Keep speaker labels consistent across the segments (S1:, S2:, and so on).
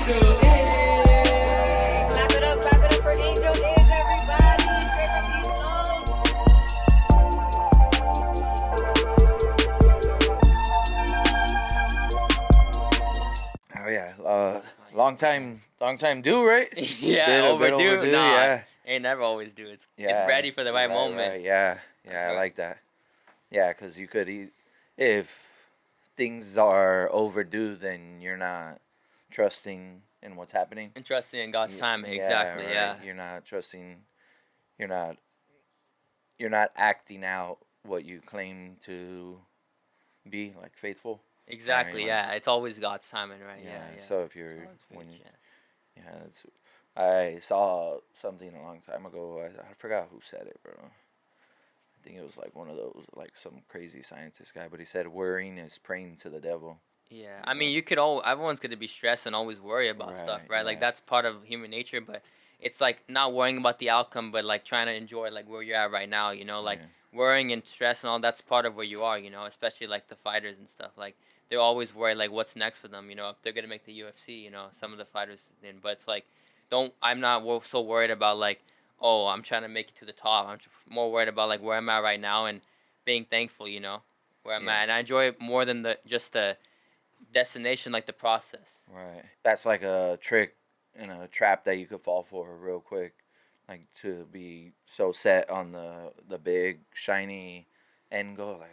S1: Clap it up for Angel is everybody. Straight from East
S2: Oh yeah, long time due, right?
S3: Yeah, overdue. Nah,
S2: yeah.
S3: ain't never always do. It's
S2: Yeah,
S3: ready for the right moment.
S2: Right. Yeah, I
S3: right.
S2: like that. Yeah, because you could if things are overdue, then you're not trusting in what's happening.
S3: And trusting in God's timing. Exactly.
S2: Right.
S3: Yeah.
S2: You're not trusting. You're not. You're not acting out what you claim to be, like faithful.
S3: Exactly.
S2: Right?
S3: Yeah. It's always God's timing, right?
S2: Yeah.
S3: Yeah.
S2: So if you're
S3: Preach,
S2: yeah, it's, I saw something a long time ago. I forgot who said it, bro. I think it was like one of those, like some crazy scientist guy, but he said worrying is praying to the devil.
S3: Yeah, I mean, everyone's going to be stressed and always worry about stuff, right? Like, that's part of human nature, but it's like not worrying about the outcome, but like trying to enjoy like where you're at right now, like worrying and stress and all that's part of where you are, especially like the fighters and stuff. Like, they're always worried, like, what's next for them, if they're going to make the UFC, some of the fighters, but it's like, I'm not so worried about like, oh, I'm trying to make it to the top. I'm more worried about like where I'm at right now and being thankful, where I'm at. And I enjoy it more than just the destination, like the process.
S2: Right. That's like a trick and a trap that you could fall for real quick. Like to be so set on the big shiny end goal, like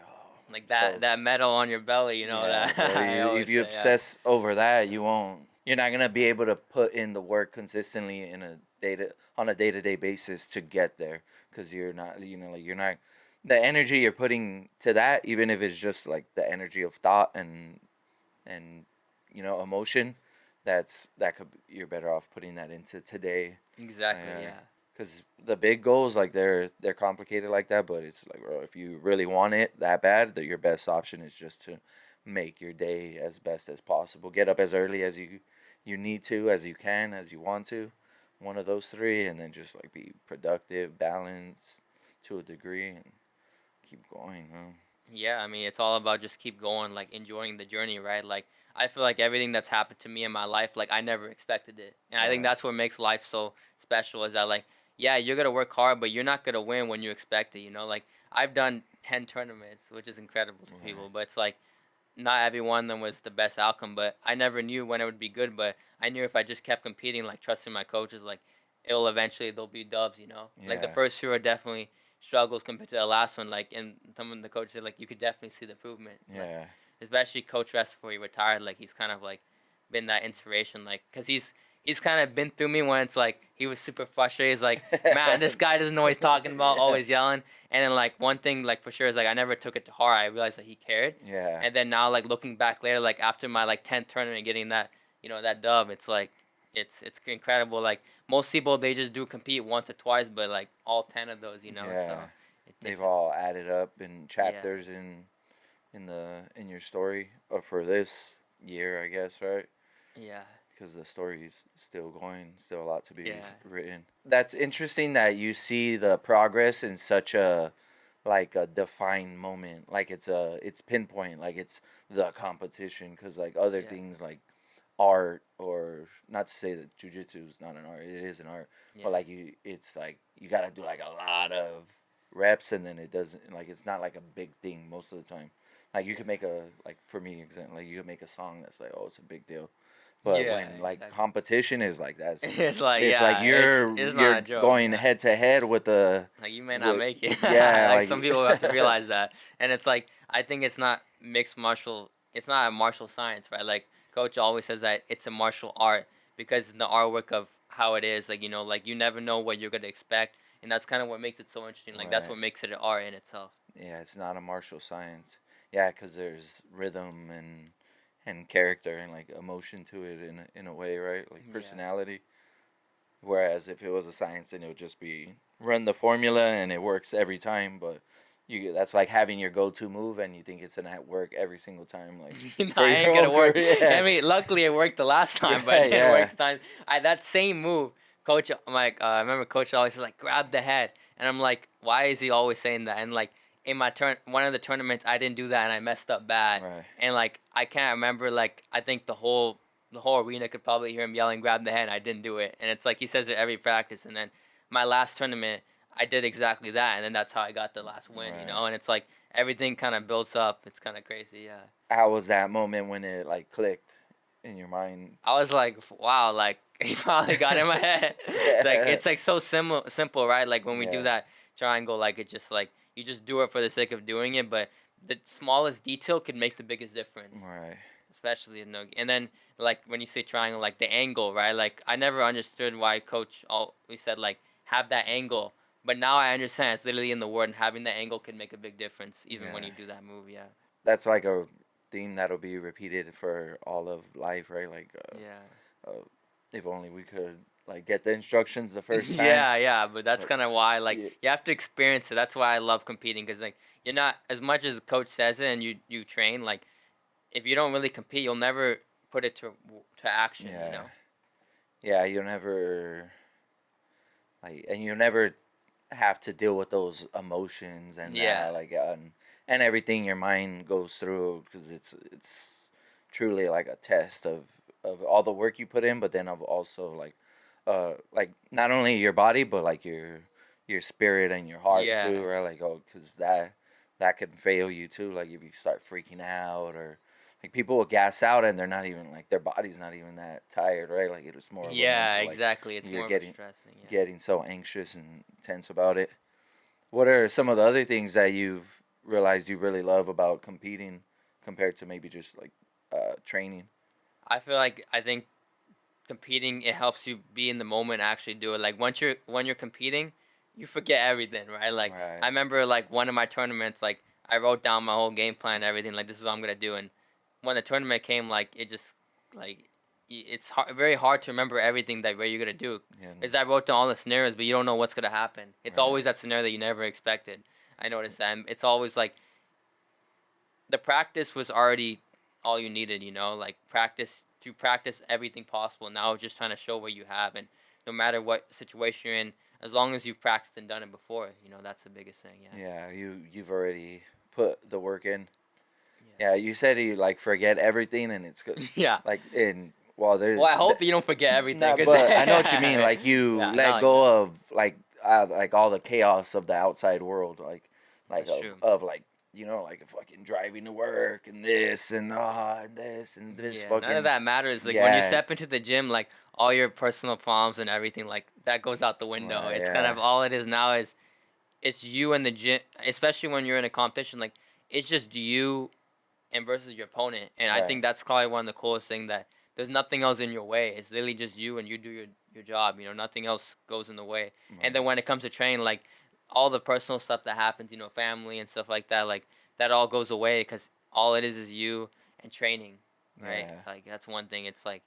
S3: like that medal on your belly,
S2: yeah,
S3: that.
S2: if you obsess over that, you won't. You're not gonna be able to put in the work consistently on a day-to-day basis to get there, because you're not. Like you're not. The energy you're putting to that, even if it's just like the energy of thought and emotion, you're better off putting that into today.
S3: Exactly. Yeah.
S2: Because the big goals, like they're complicated like that, but it's like, bro, if you really want it that bad, that your best option is just to make your day as best as possible. Get up as early as you need to, as you can, as you want to, one of those three, and then just like be productive, balanced to a degree, and keep going.
S3: Yeah, I mean, it's all about just keep going, like enjoying the journey, right? Like, I feel like everything that's happened to me in my life, like I never expected it, and I think that's what makes life so special. Is that like, yeah, you're gonna work hard, but you're not gonna win when you expect it. Like I've done 10 tournaments, which is incredible to people, but it's like not every one of them was the best outcome. But I never knew when it would be good, but I knew if I just kept competing, like trusting my coaches, like they'll be dubs. Like the first few are definitely struggles compared to the last one. Like, and some of the coaches said, like, you could definitely see the improvement.
S2: Yeah.
S3: Like, especially Coach Rest before he retired, like he's kind of like been that inspiration, like, cause he's kind of been through me when it's like he was super frustrated. He's like, man, this guy doesn't know what he's talking about, always yelling. And then like one thing like for sure is like I never took it to heart. I realized that he cared.
S2: Yeah.
S3: And then now like looking back later, like after my like 10th tournament, getting that that dub, it's like it's incredible. Like most people they just do compete once or twice, but like all 10 of those,
S2: Yeah.
S3: So
S2: they've all added up in chapters in your story for this year, I guess, right?
S3: Yeah.
S2: Because the story's still going, still a lot to be written. That's interesting that you see the progress in such a defined moment, like it's pinpoint, like it's the competition. Because like other things like art, or not to say that jujitsu is not an art, it is an art, but like it's like you gotta do like a lot of reps, and then it doesn't, like it's not like a big thing most of the time. Like you could make for me example, like you could make a song that's like, oh, it's a big deal. But when like competition is like that,
S3: it's like
S2: you're
S3: not a joke,
S2: going head to head with the
S3: like you may not make it.
S2: Yeah,
S3: like some people have to realize that, and it's like I think it's not it's not a martial science, right? Like Coach always says that it's a martial art because the artwork of how it is, like like you never know what you're gonna expect, and that's kind of what makes it so interesting. Like that's what makes it an art in itself.
S2: Yeah, it's not a martial science. Yeah, because there's rhythm and character and like emotion to it in a way, right? Like personality. Whereas if it was a science, then it would just be run the formula and it works every time. But that's like having your go-to move and you think it's gonna work every single time. Like
S3: no, it ain't gonna work. I mean, luckily it worked the last time, but it didn't work the time. That same move, Coach, I'm like, I remember Coach always says like, grab the head, and I'm like, why is he always saying that? And like in my one of the tournaments, I didn't do that and I messed up bad.
S2: Right.
S3: And like I can't remember, like I think the whole the whole arena could probably hear him yelling, "Grab the hand!" I didn't do it, and it's like he says it every practice. And then my last tournament, I did exactly that, and then that's how I got the last win.
S2: Right.
S3: You know, and it's like everything kind of builds up. It's kind of crazy, yeah.
S2: How was that moment when it like clicked in your mind?
S3: I was like, wow, like he finally got in my head. It's like so simple, right? Like when we do that triangle, like it just like you just do it for the sake of doing it, but the smallest detail could make the biggest difference.
S2: Right.
S3: Especially in no, and then like when you say triangle, like the angle, right? Like I never understood why coach always said like have that angle, but now I understand it's literally in the word, and having that angle can make a big difference even when you do that move. Yeah.
S2: That's like a theme that'll be repeated for all of life, right? Like if only we could like get the instructions the first time.
S3: Yeah, but that's kind of why like you have to experience it. That's why I love competing, because like you're not, as much as coach says it and you train, like if you don't really compete, you'll never put it to action. You know.
S2: Yeah, you'll never and you never have to deal with those emotions and and everything your mind goes through, because it's truly like a test of all the work you put in, but then of also like not only your body but like your spirit and your heart too, right? Like because that could fail you too, like if you start freaking out, or like people will gas out and they're not even like their body's not even that tired, right? Like it was more
S3: exactly. It's
S2: you're
S3: more
S2: getting
S3: stressing.
S2: getting so anxious and tense about it. What are some of the other things that you've realized you really love about competing compared to maybe just like training?
S3: I think competing, it helps you be in the moment, actually do it. Like when you're competing, you forget everything, right? Like I remember like one of my tournaments, like I wrote down my whole game plan and everything, like this is what I'm gonna do. And when the tournament came, like it just like it's very hard to remember everything that you're gonna do. Because I wrote down all the scenarios, but you don't know what's gonna happen. It's always that scenario that you never expected. I noticed that. And it's always like the practice was already all you needed, you know, like practice everything possible. Now it's just trying to show what you have, and no matter what situation you're in, as long as you've practiced and done it before, you know, that's the biggest thing.
S2: Yeah, you've already put the work in. Yeah, you said you like forget everything, and it's good. Like in there's.
S3: Well, I hope you don't forget everything.
S2: No, but I know what you mean. Like you let go of like all the chaos of the outside world, like of like, you know, like fucking driving to work and this and this and this.
S3: Yeah,
S2: fucking,
S3: none of that matters. Like when you step into the gym, like all your personal problems and everything, like that goes out the window.
S2: Right,
S3: it's kind of all it is now is it's you and the gym, especially when you're in a competition. Like it's just you and versus your opponent, and I think that's probably one of the coolest things, that there's nothing else in your way. It's literally just you, and you do your job. You know, nothing else goes in the way. And then when it comes to training, like all the personal stuff that happens, you know, family and stuff like that, like that all goes away, because all it is you and training, right? Like that's one thing. It's like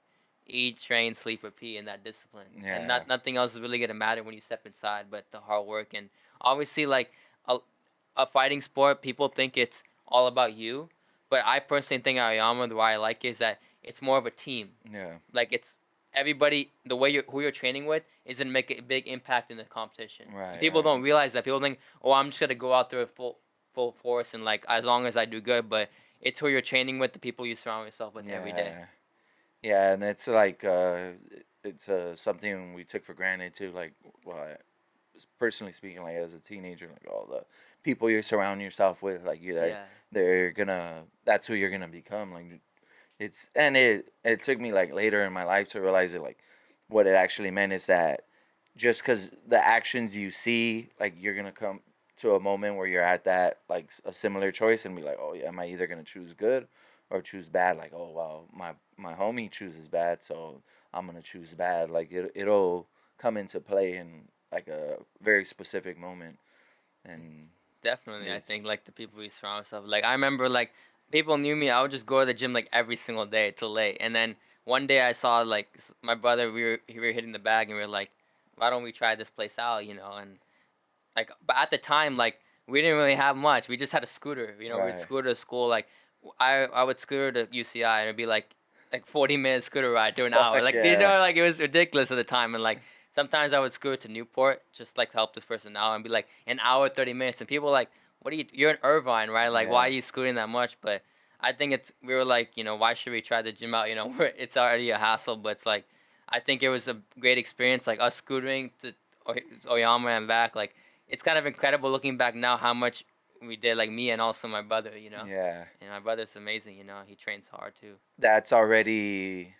S3: eat, train, sleep, repeat, in that discipline. And nothing else is really gonna matter when you step inside, but the hard work. And obviously, like a fighting sport, people think it's all about you, but I personally think Aoyama, the way I like it, is that it's more of a team. Yeah. Like it's everybody, the way who you're training with is gonna make a big impact in the competition. Right. People don't realize that. People think, oh, I'm just gonna go out there full force and like as long as I do good, but it's who you're training with, the people you surround yourself with every day.
S2: Yeah, and it's like it's something we took for granted too. Like, well, personally speaking, like as a teenager, like all the people you surround yourself with, like that's who you're gonna become. Like it took me like later in my life to realize it, like what it actually meant is that just because the actions you see, like you're gonna come to a moment where you're at that like a similar choice and be like, oh yeah, am I either gonna choose good or choose bad? Like, oh wow, my homie chooses bad, so I'm gonna choose bad. Like it'll come into play in like a very specific moment. And
S3: definitely, I think like the people we surround ourselves. Like I remember like people knew me. I would just go to the gym like every single day till late. And then one day I saw like my brother. We were hitting the bag and we were like, why don't we try this place out? You know, and like, but at the time like we didn't really have much. We just had a scooter. You know, we'd scooter to school. Like I would scooter to UCI and it'd be like 40-minute scooter ride to an hour. Like you know, like it was ridiculous at the time. And like sometimes I would scooter to Newport just like to help this person out and be like an hour 30 minutes. And people were like, what are you're in Irvine, right? Like why are you scooting that much? But I think we were like, why should we try the gym out? It's already a hassle, but it's like, I think it was a great experience. Like us scootering to Oyama and back, like it's kind of incredible looking back now how much we did. Like me and also my brother,
S2: Yeah.
S3: And my brother's amazing. He trains hard too.
S2: That's already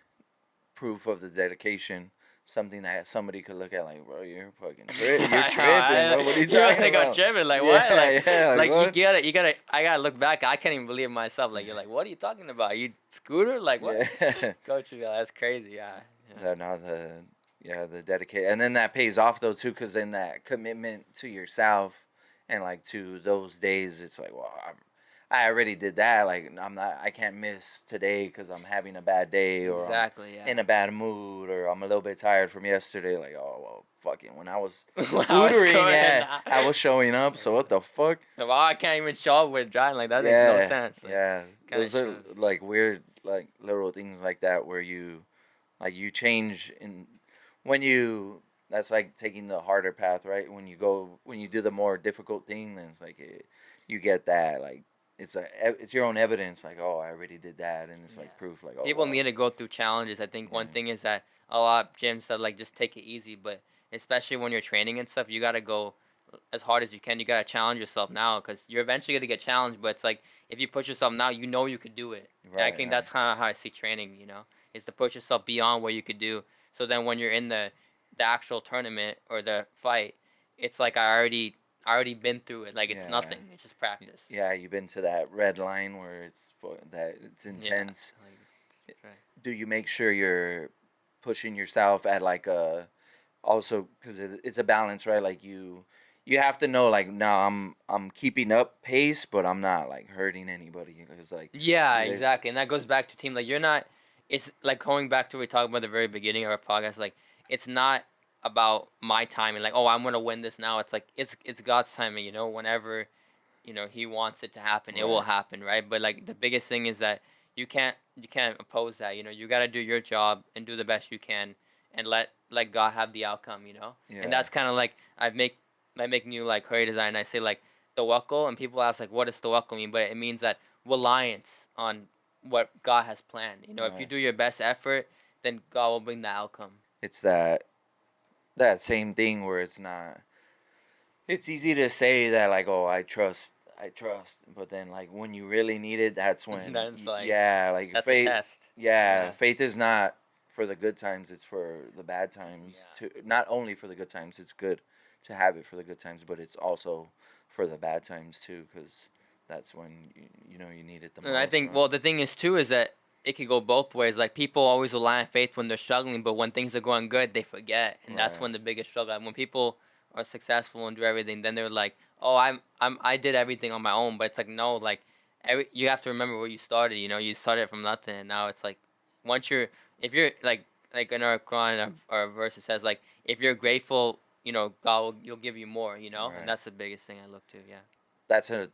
S2: proof of the dedication. Something that somebody could look at like, bro, you're fucking you're tripping, bro. What are you talking about?
S3: Tripping, like
S2: yeah,
S3: what? Like,
S2: yeah,
S3: like
S2: what?
S3: you gotta. I gotta look back. I can't even believe it myself. Like you're like, what are you talking about? You scooter? Like what?
S2: Yeah.
S3: Coach, that's crazy. Yeah.
S2: No, the dedicate, and then that pays off though too, because then that commitment to yourself and like to those days, it's like, well, I already did that. Like I can't miss today because I'm having a bad day or
S3: exactly,
S2: I'm in a bad mood or I'm a little bit tired from yesterday. Like, oh well, fucking when I was
S3: When I was
S2: scootering, I was showing up. So what the fuck?
S3: Well, I can't even show up with driving. Like that makes no sense. Like,
S2: yeah, those are like weird, like little things like that where you change in when you. That's like taking the harder path, right? When you do the more difficult thing, then it's like you get that like. It's your own evidence, like, oh, I already did that, and it's like proof, like, oh.
S3: People need to go through challenges. I think one thing is that a lot of gyms said like just take it easy, but especially when you're training and stuff, you gotta go as hard as you can. You gotta challenge yourself now because you're eventually gonna get challenged. But it's like if you push yourself now, you could do it. Right, and I think that's kind of how I see training. Is to push yourself beyond what you could do. So then when you're in the actual tournament or the fight, it's like I already been through it. Like it's nothing. It's just practice.
S2: Yeah, you've been to that red line where it's intense.
S3: Yeah, right.
S2: Do you make sure you're pushing yourself at like also because it's a balance, right? Like you have to know like no, I'm keeping up pace, but I'm not like hurting anybody. It's like
S3: exactly, and that goes back to team. Like you're not. It's like going back to what we talked about at the very beginning of our podcast. Like it's not about my timing, like, oh, I'm gonna win this now. It's like it's God's timing, whenever he wants it to happen, it will happen, right? But like the biggest thing is that you can't oppose that. You got to do your job and do the best you can and let God have the outcome. And that's kind of like I make new like Hurry design. I say like the Tawakal, and people ask like what does Tawakal mean, but it means that reliance on what God has planned. If you do your best effort, then God will bring the outcome.
S2: It's that same thing where it's easy to say that like, oh, I trust, but then like when you really need it, that's when
S3: that's like,
S2: like
S3: that's
S2: faith.
S3: A test.
S2: Faith is not for the good times; it's for the bad times. Not only for the good times, it's good to have it for the good times, but it's also for the bad times too, because that's when you need it the most.
S3: And I think well, the thing is too is that it could go both ways. Like people always rely on faith when they're struggling, but when things are going good, they forget, and that's when the biggest struggle. When people are successful and do everything, then they're like, "Oh, I did everything on my own." But it's like no, like you have to remember where you started. You started from nothing, and now it's like if you're like in our Quran, our verse it says like if you're grateful, God you'll give you more. And that's the biggest thing I look to. Yeah,
S2: that's a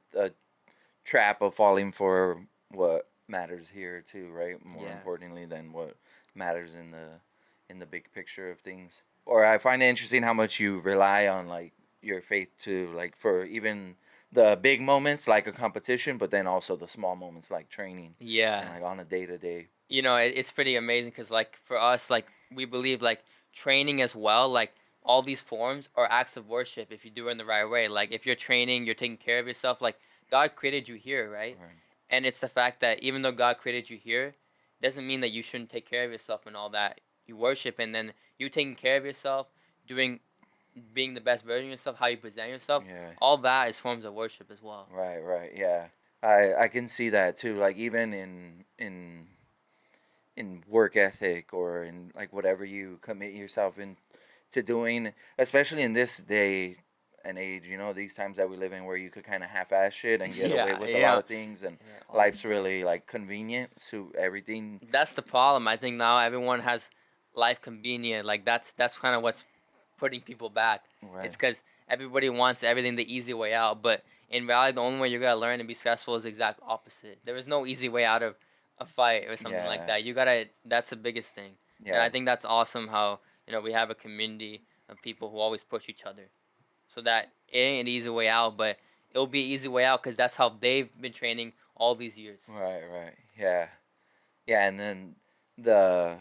S2: trap of falling for what matters here too, right? More importantly than what matters in the big picture of things. Or I find it interesting how much you rely on like your faith to like for even the big moments like a competition, but then also the small moments like training. And like on a day-to-day.
S3: It's pretty amazing because like for us, like we believe like training as well, like all these forms are acts of worship if you do it in the right way. Like if you're training, you're taking care of yourself. Like God created you here, right? And it's the fact that even though God created you here, doesn't mean that you shouldn't take care of yourself and all that. You worship, and then you taking care of yourself, being the best version of yourself, how you present yourself. All that is forms of worship as well.
S2: Right. Yeah, I can see that too. Like even in work ethic or in like whatever you commit yourself into doing, especially in this day and age, these times that we live in where you could kind of half-ass shit and get away with a lot of things, and life's really like convenient to everything.
S3: That's the problem. I think now everyone has life convenient. Like that's kind of what's putting people back. It's because everybody wants everything the easy way out, but in reality, the only way you're gonna learn and be successful is the exact opposite. There is no easy way out of a fight or something like that. That's the biggest thing. And I think that's awesome how we have a community of people who always push each other. So that it ain't an easy way out, but it'll be an easy way out because that's how they've been training all these years.
S2: Right. Yeah. Yeah, and then the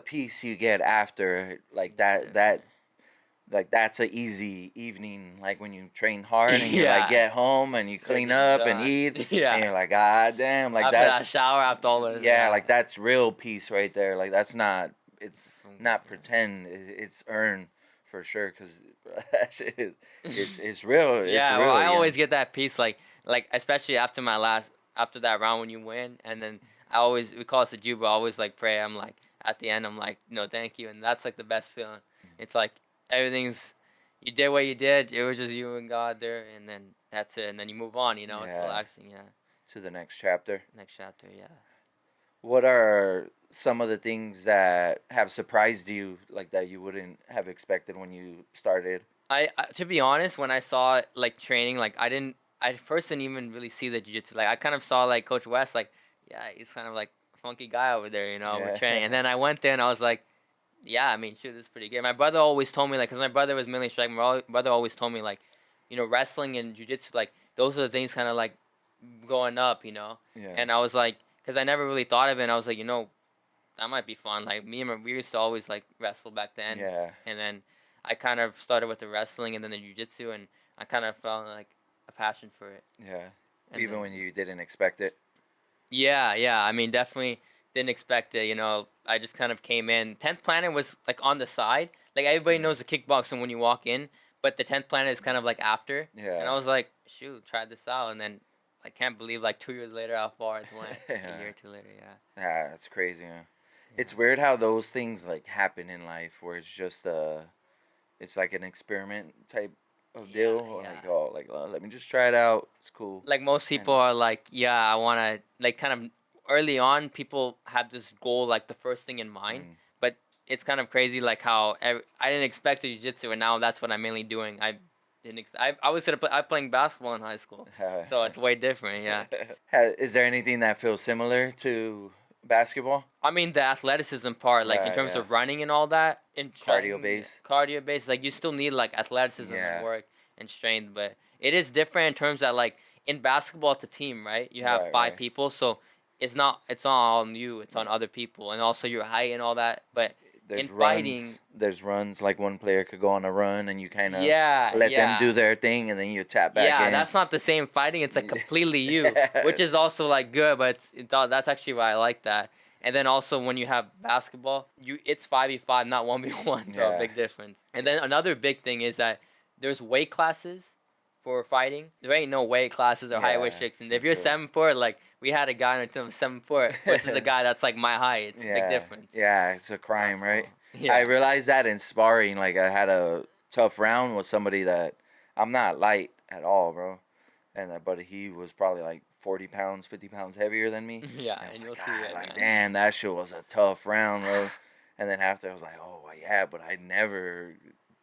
S2: piece you get after, like that like that's a easy evening, like when you train hard and you like get home and you clean up and eat and you're like, god damn, like
S3: after
S2: that's
S3: that shower, after all this.
S2: yeah, like that's real peace right there. Like that's not, it's not pretend, it's earned for sure, because it's real. It's
S3: Yeah,
S2: real.
S3: well, I always get that piece, like especially after after that round when you win, and then we call it Juba. I always like pray. I'm like at the end, I'm like, no, thank you, and that's like the best feeling. It's like everything's, you did what you did. It was just you and God there, and then that's it, and then you move on. You know, it's relaxing. Yeah.
S2: To the next chapter.
S3: Next chapter. Yeah.
S2: What are some of the things that have surprised you, like that you wouldn't have expected when you started?
S3: I to be honest, when I saw like training, like I first didn't even really see the jiu-jitsu. Like I kind of saw like Coach West, like, yeah, he's kind of like a funky guy over there, you know, with training. And then I went there and I was like, yeah, I mean, shoot, this is pretty good. My brother always told me, like, because my brother was mainly striking, my brother always told me, like, you know, wrestling and jiu-jitsu, like, those are the things kind of like going up, you know.
S2: Yeah.
S3: And I was like, because I never really thought of it, and I was like, you know, that might be fun. Like we used to always like wrestle back then.
S2: Yeah.
S3: And then I kind of started with the wrestling and then the jiu-jitsu, and I kind of felt like a passion for it.
S2: Yeah.
S3: And
S2: even
S3: then,
S2: when you didn't expect it.
S3: Yeah. I mean, definitely didn't expect it. You know, I just kind of came in. 10th Planet was like on the side. Like everybody knows the kickboxing when you walk in, but the 10th Planet is kind of like after.
S2: Yeah.
S3: And I was like, shoot, try this out, and then I can't believe like 2 years later how far it's went. A year or two later, yeah.
S2: Yeah, that's crazy. Huh? It's weird how those things like happen in life, where it's just it's like an experiment type of deal.
S3: Yeah.
S2: Like, oh, like let me just try it out. It's cool.
S3: Like most people are like, yeah, I want to, like, kind of early on, people have this goal, like the first thing in mind. But it's kind of crazy, like how I didn't expect the jiu-jitsu, and now that's what I'm mainly doing. I was playing basketball in high school, so it's way different. Yeah.
S2: Is there anything that feels similar to basketball?
S3: I mean, the athleticism part, like in terms of running and all that, and
S2: cardio base,
S3: like you still need like athleticism and work and strength, but it is different in terms that, like, in basketball, it's a team, right? You have five people, so it's not all on you, it's on other people, and also your height and all that. But fighting,
S2: there's runs, like one player could go on a run and you kind of let them do their thing, and then you tap back in.
S3: Yeah, that's not the same fighting. It's like completely you, which is also like good, but that's actually why I like that. And then also when you have basketball, it's 5v5, not 1v1, so a big difference. And then another big thing is that there's weight classes for fighting. There ain't no weight classes or height restrictions. And if you're 7 foot, like we had a guy on our team 7 foot versus a guy that's like my height, it's a big difference.
S2: Yeah, it's a crime, right? Yeah. I realized that in sparring. Like I had a tough round with somebody that I'm not light at all, bro, and but he was probably like 40 pounds, 50 pounds heavier than me.
S3: Yeah, and you'll see it.
S2: Like, damn, that shit was a tough round, bro. And then after I was like, oh yeah, but I never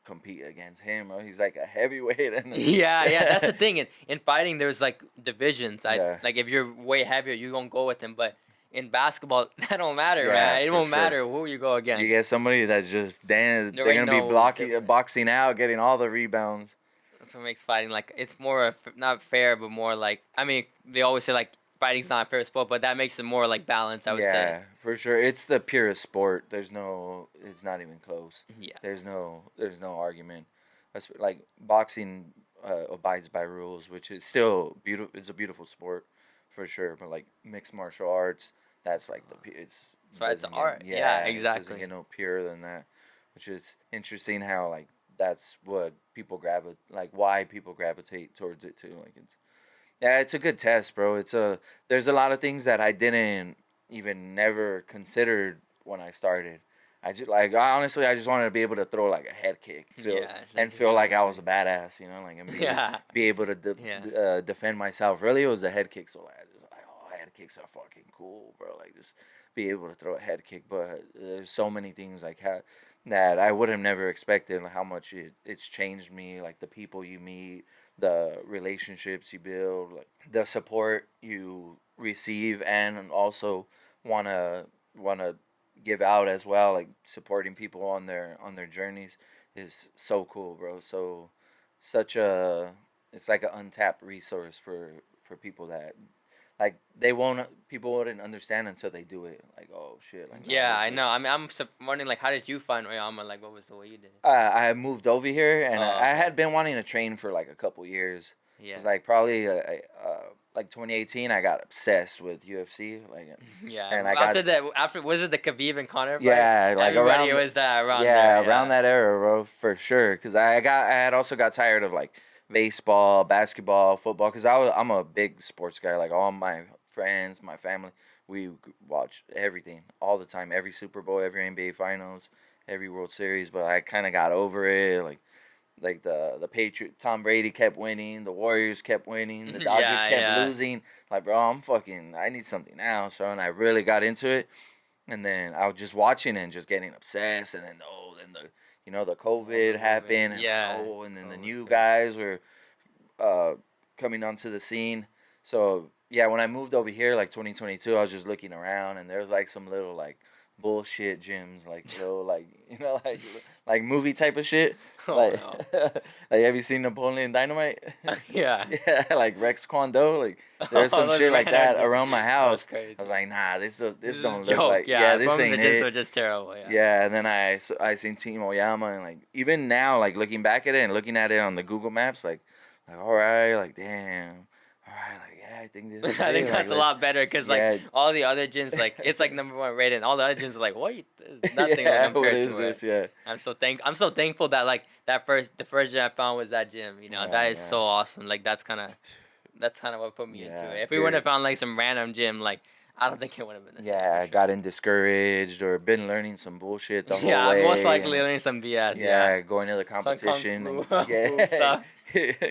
S2: compete against him, bro. He's like a heavyweight.
S3: Yeah, that's the thing. In fighting, there's like divisions. Like if you're way heavier, you don't go with him. But in basketball, that don't matter, man. It won't matter who you go against.
S2: You get somebody that's just they're gonna be boxing out, getting all the rebounds.
S3: That's what makes fighting, like, it's more not fair, but more like, I mean, they always say like fighting's not a fair sport, but that makes it more like balanced, I would say.
S2: Yeah, for sure. It's the purest sport. It's not even close.
S3: Yeah.
S2: There's no argument. Like boxing abides by rules, which is still beautiful. It's a beautiful sport, for sure. But like mixed martial arts, that's like it's
S3: art. Yeah, exactly.
S2: It doesn't get no purer than that, which is interesting how like that's what people why people gravitate towards it too. Like it's a good test, bro. There's a lot of things that I didn't even never considered when I started. I honestly just wanted to be able to throw like a head kick, feel like I was a badass, you know, like, and be able to defend myself. Really, it was the head kick. So like, I was like, oh, head kicks are fucking cool, bro. Like just be able to throw a head kick. But there's so many things like that I would have never expected. How much it's changed me. Like the people you meet, the relationships you build, like the support you receive, and also wanna give out as well. Like supporting people on their journeys is so cool, bro. It's like an untapped resource for people that like people wouldn't understand until they do it. Like, oh shit, like,
S3: Yeah, I know. I mean, I'm wondering, like, how did you find Oyama? Like, what was the way you did it?
S2: I moved over here, and I
S3: Okay.
S2: had been wanting to train for like a couple years. It
S3: Yeah.
S2: was like probably like 2018. I got obsessed with UFC, like,
S3: Yeah.
S2: and I
S3: After
S2: got
S3: that, after was it the Khabib and Conor fight?
S2: yeah, like
S3: Everybody
S2: around
S3: was around
S2: yeah,
S3: there. Yeah.
S2: around that era, bro, for sure. Cause I had also got tired of like baseball, basketball, football. Cause I'm a big sports guy. Like all my friends, my family, we watch everything all the time. Every Super Bowl, every NBA Finals, every World Series. But I kind of got over it. Like the Patriot, Tom Brady kept winning, the Warriors kept winning, the Dodgers kept losing. Like, bro, I need something now. So, and I really got into it. And then I was just watching and just getting obsessed. And then, then the COVID happened. And,
S3: Yeah.
S2: and then the new guys were coming onto the scene. So, yeah, when I moved over here, like 2022, I was just looking around. And there was like some little, like, bullshit gyms, like, like movie type of shit. Like, like, have you seen Napoleon Dynamite?
S3: Yeah.
S2: Yeah, like Rex Kwon Do. Like, there's some shit like that around my house. I was like, nah, this don't look like. Yeah, this ain't
S3: the gyms
S2: it.
S3: are just terrible. Yeah.
S2: Yeah, and then I seen Team Oyama, and like even now, like looking back at it and looking at it on the Google Maps, like all right, like damn, all right, like yeah, I think this. Is
S3: I think
S2: it.
S3: that's
S2: like,
S3: a lot better because like
S2: yeah.
S3: all the other gyms, like it's like #1 rated. And all the other gyms are like, what? There's nothing
S2: Yeah,
S3: compared
S2: what is
S3: to
S2: this?
S3: it.
S2: Yeah.
S3: I'm so thankful that like the first gym I found was that gym. You know,
S2: Yeah,
S3: that is
S2: yeah.
S3: so awesome. Like that's kind of what put me into
S2: Yeah,
S3: it. If we wouldn't have found like some random gym, like I don't think it would have been the same.
S2: Yeah,
S3: for sure.
S2: gotten discourred or been learning some bullshit the whole
S3: Yeah,
S2: way.
S3: most likely learning some BS.
S2: Yeah, going to the competition
S3: Kung
S2: and
S3: fu stuff.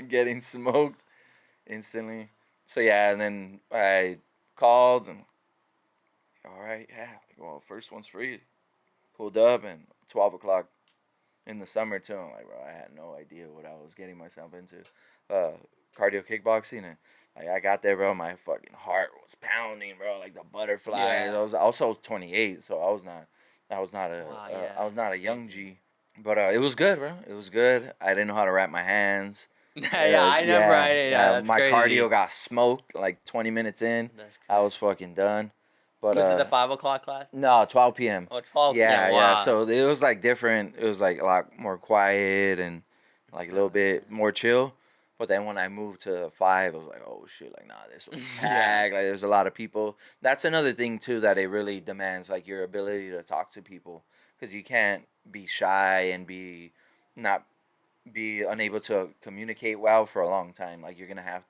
S2: getting smoked instantly. So yeah, and then I called and all right, yeah, well, first one's free. Pulled up and 12 o'clock in the summer too. I'm like, bro, I had no idea what I was getting myself into. Cardio kickboxing, and like I got there, bro. My fucking heart was pounding, bro. Like the butterflies.
S3: Yeah.
S2: I was also 28, so I was not
S3: yeah.
S2: I was not a young G. But it was good, bro. It was good. I didn't know how to wrap my hands.
S3: Yeah, I never. That's
S2: my
S3: crazy.
S2: cardio got smoked like 20 minutes in. I was fucking done. But
S3: was it the 5 o'clock class?
S2: No, 12 p.m.
S3: Oh, 12
S2: Yeah,
S3: p.m.
S2: yeah.
S3: Wow.
S2: So it was like different. It was like a lot more quiet and like a little bit more chill. But then when I moved to 5, I was like, oh shit, like nah, this was packed. Like there's a lot of people. That's another thing too that it really demands, like your ability to talk to people, because you can't be shy and be unable to communicate well for a long time. Like you're gonna have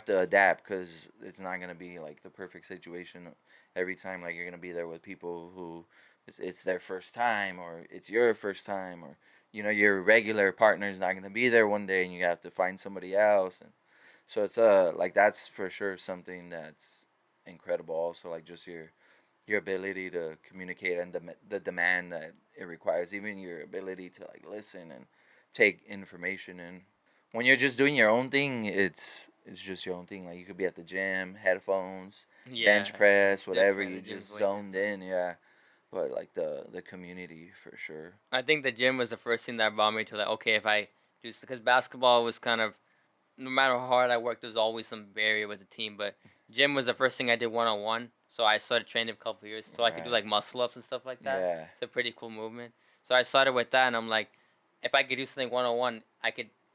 S2: to adapt, because it's not gonna be like the perfect situation every time. Like you're gonna be there with people who it's their first time, or it's your first time, or your regular partner's not gonna be there one day, and you have to find somebody else. And so it's like that's for sure something that's incredible. Also, like just your ability to communicate and the demand that it requires, even your ability to like listen and take information in. When you're just doing your own thing, it's just your own thing. Like you could be at the gym, headphones, bench press, whatever. You just zoned in, yeah. But like the community for sure.
S3: I think the gym was the first thing that brought me to like, okay, if I do, because basketball was kind of, no matter how hard I worked, there's always some barrier with the team. But gym was the first thing I did 1-on-1. So I started training a couple of years, so I could do like muscle ups and stuff like that.
S2: Yeah.
S3: It's a pretty cool movement. So I started with that, and I'm like, if I could do something 1-on-1,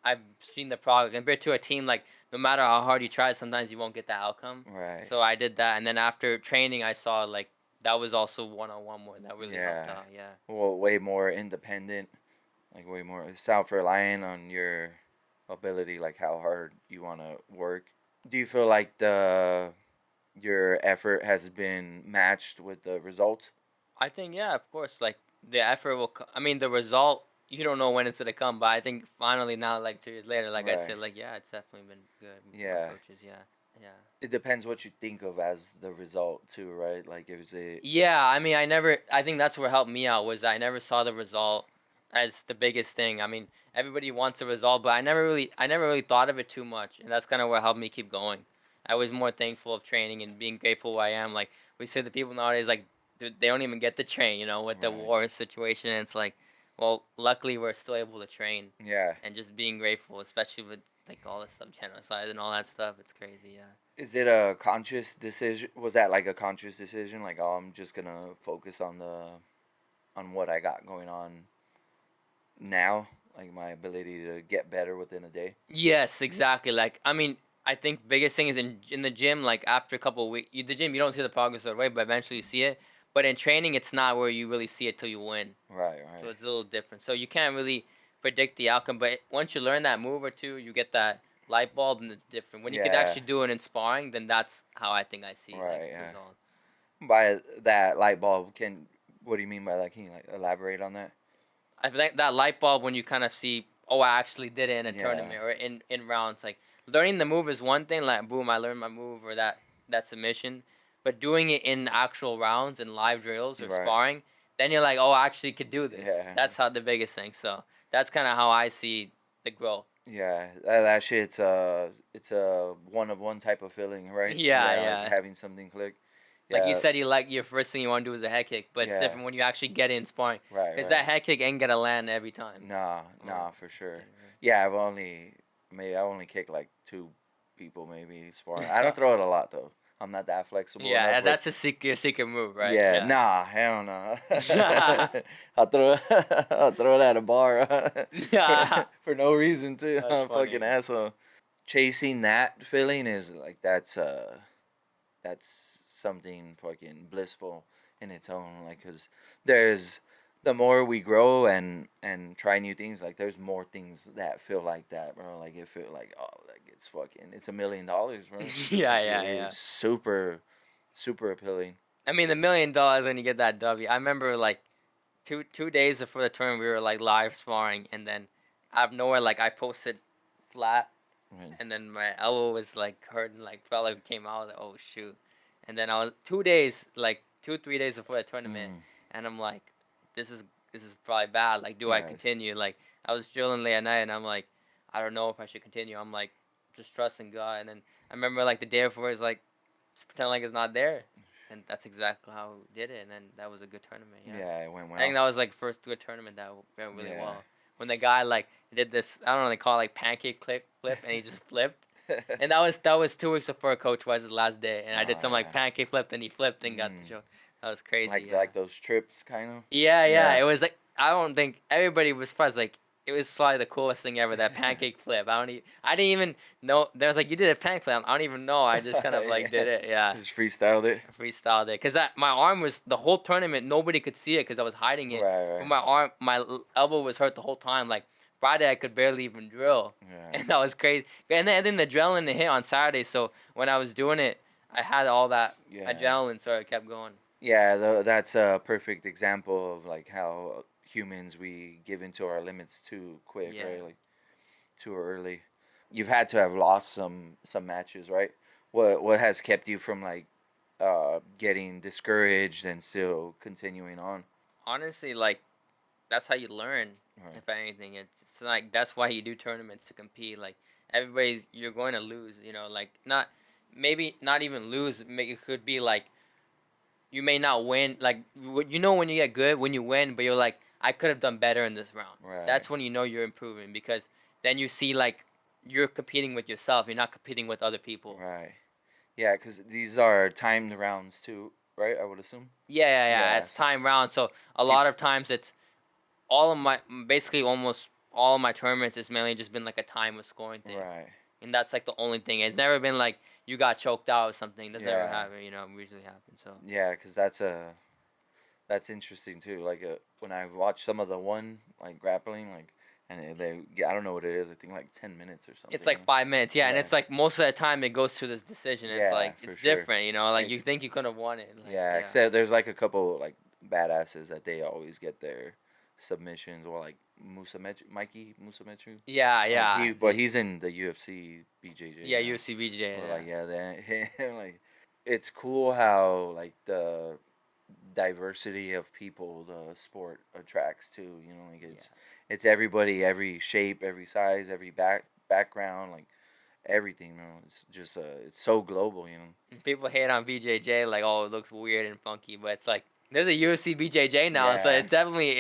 S3: I've seen the progress. Compared to a team, like no matter how hard you try, sometimes you won't get the outcome.
S2: Right.
S3: So I did that, and then after training, I saw like that was also 1-on-1 more. That really helped out. Yeah.
S2: Well, way more independent, like way more self-reliant on your ability, like how hard you want to work. Do you feel like your effort has been matched with the results?
S3: I think, yeah, of course. Like the effort will. I mean, the result, you don't know when it's gonna come, but I think finally now, like 2 years later, like I said, like yeah, it's definitely been good.
S2: Yeah.
S3: Coaches, yeah.
S2: It depends what you think of as the result too, right? Like it was a.
S3: Yeah, I mean, I think that's what helped me out was I never saw the result as the biggest thing. I mean, everybody wants a result, but I never really thought of it too much, and that's kind of what helped me keep going. I was more thankful of training and being grateful where I am. Like we say, the people nowadays, like they don't even get to train, with the war situation. And it's like, well, luckily we're still able to train.
S2: Yeah.
S3: And just being grateful, especially with like all the genocide and all that stuff. It's crazy, yeah.
S2: Is it a conscious decision? Was that like a conscious decision? Like, oh, I'm just gonna focus on what I got going on now, like my ability to get better within a day.
S3: Yes, exactly. Like, I mean, I think biggest thing is in the gym. Like after a couple of weeks, the gym you don't see the progress right away, but eventually you see it. But in training, it's not where you really see it till you win.
S2: Right.
S3: So it's a little different. So you can't really predict the outcome. But once you learn that move or two, you get that light bulb, and it's different. When you can actually do it in sparring, then that's how I think I see results.
S2: By that light bulb, what do you mean by that? Can you like elaborate on that?
S3: I think that light bulb when you kind of see, oh, I actually did it in a tournament or in rounds. Like learning the move is one thing. Like boom, I learned my move or that submission. But doing it in actual rounds and live drills or sparring, then you're like, oh, I actually could do this. Yeah. That's how the biggest thing. So that's kind of how I see the growth.
S2: Yeah, that shit. It's a one of one type of feeling, right?
S3: Yeah.
S2: Like having something click.
S3: Like you said, your first thing you want to do is a head kick, but it's different when you actually get in sparring.
S2: Right.
S3: Because that head kick ain't gonna land every time.
S2: Nah, for sure. Yeah, I only kicked like 2 people maybe sparring. I don't throw it a lot though. I'm not that flexible.
S3: Yeah, that's your secret move, right?
S2: Yeah, nah, hell no. I'll throw it at a bar for no reason too. I'm a fucking asshole. Chasing that feeling is like that's something fucking blissful in its own. Like, cause the more we grow and try new things, like there's more things that feel like that, bro. Like it feel like, oh, like it's $1 million, bro.
S3: Yeah.
S2: It's super, super appealing.
S3: I mean, the $1 million when you get that W. I remember like two days before the tournament, we were like live sparring, and then out of nowhere, like I posted flat, and then my elbow was like hurting, like felt like it came out. Like, oh shoot! And then I was 3 days before the tournament, and I'm like, this is probably bad. Like, do I continue? Like, I was drilling late at night, and I'm like, I don't know if I should continue. I'm like, just trusting God. And then I remember like the day before, it's like, just pretend like it's not there. And that's exactly how we did it. And then that was a good tournament.
S2: Yeah, it went well.
S3: I think that was like first good tournament that went really well. When the guy like did this, I don't know, they call it like pancake flip, and he just flipped. And that was 2 weeks before Coach Wise's last day, and I did some like pancake flip, and he flipped and got the show. That was crazy.
S2: Like those trips, kind of.
S3: Yeah. It was like, I don't think everybody was surprised. Like, it was probably the coolest thing ever. That pancake flip. I didn't even know. There was like, you did a pancake flip. I don't even know. I just kind of like did it. Yeah.
S2: Just freestyled it.
S3: Cause my arm was the whole tournament. Nobody could see it because I was hiding it.
S2: Right.
S3: But my elbow was hurt the whole time. Like Friday, I could barely even drill. Yeah. And that was crazy. And then the adrenaline hit on Saturday. So when I was doing it, I had all that adrenaline, so I kept going.
S2: Yeah, that's a perfect example of like how humans, we give into our limits too quick, right? Like too early. You've had to have lost some matches, right? What has kept you from like getting discouraged and still continuing on?
S3: Honestly, like that's how you learn. Right. If anything, it's like that's why you do tournaments, to compete. Like you're going to lose. You know, like not even lose. It could be like you may not win. Like you know when you get good, when you win, but you're like, I could have done better in this round.
S2: Right.
S3: That's when you know you're improving, because then you see like you're competing with yourself. You're not competing with other people.
S2: Right. Yeah, because these are timed rounds too, right? I would assume.
S3: Yeah. It's timed rounds. So a lot of times it's basically almost all of my tournaments, it's mainly just been like a time of scoring thing.
S2: Right.
S3: And that's like the only thing. It's never been like you got choked out or something. That's never happened. You know, usually happens. So.
S2: Yeah, because that's interesting too. Like when I watch some of the one like grappling, like, and I don't know what it is. I think like 10 minutes or something.
S3: It's like 5 minutes, and it's like most of the time it goes to this decision. It's like it's different, you know. Like you think you could have won it. Like,
S2: except there's like a couple like badasses that they always get their submissions, or like Mikey Musametru.
S3: Yeah.
S2: But he's in the UFC BJJ.
S3: Yeah, now. UFC BJJ.
S2: Like like it's cool how like the diversity of people the sport attracts too. You know, like it's everybody, every shape, every size, every background, like everything. You know, it's just it's so global. You know,
S3: people hate on BJJ like, oh, it looks weird and funky, but it's like there's a UFC BJJ now, so it definitely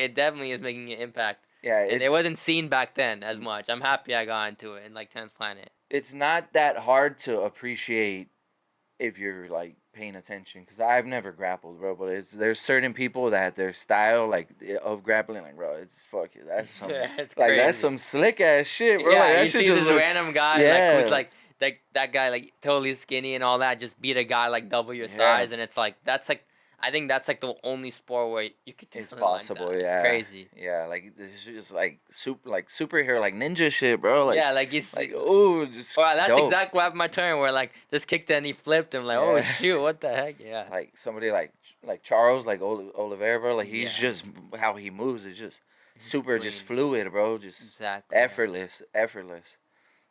S3: is making an impact.
S2: Yeah,
S3: and it wasn't seen back then as much. I'm happy I got into it and like 10th Planet.
S2: It's not that hard to appreciate if you're like paying attention, because I've never grappled, bro, but there's certain people that their style like of grappling, like, bro, it's fuck it, that's some
S3: It's
S2: like
S3: crazy.
S2: that's some slick ass shit, bro.
S3: Yeah,
S2: Like that
S3: you
S2: shit
S3: see
S2: just
S3: this
S2: looks,
S3: random guy like who's like that guy like totally skinny and all that just beat a guy like double your size, and it's like that's like I think that's like the only sport where you could do
S2: it's
S3: something
S2: possible,
S3: like that.
S2: yeah,
S3: It's crazy.
S2: yeah, like this is just like superhero, like ninja shit, bro. Like
S3: Yeah, like you see.
S2: like oh, just
S3: Well, that's
S2: dope.
S3: exactly what happened my turn where like just kicked it and he flipped him like oh shoot, what the heck. Yeah,
S2: like somebody like Charles, like Oliveira, bro. Like he's
S3: Yeah.
S2: just how he moves is just super,
S3: clean.
S2: just fluid, bro. Just
S3: Exactly. Yeah.
S2: effortless.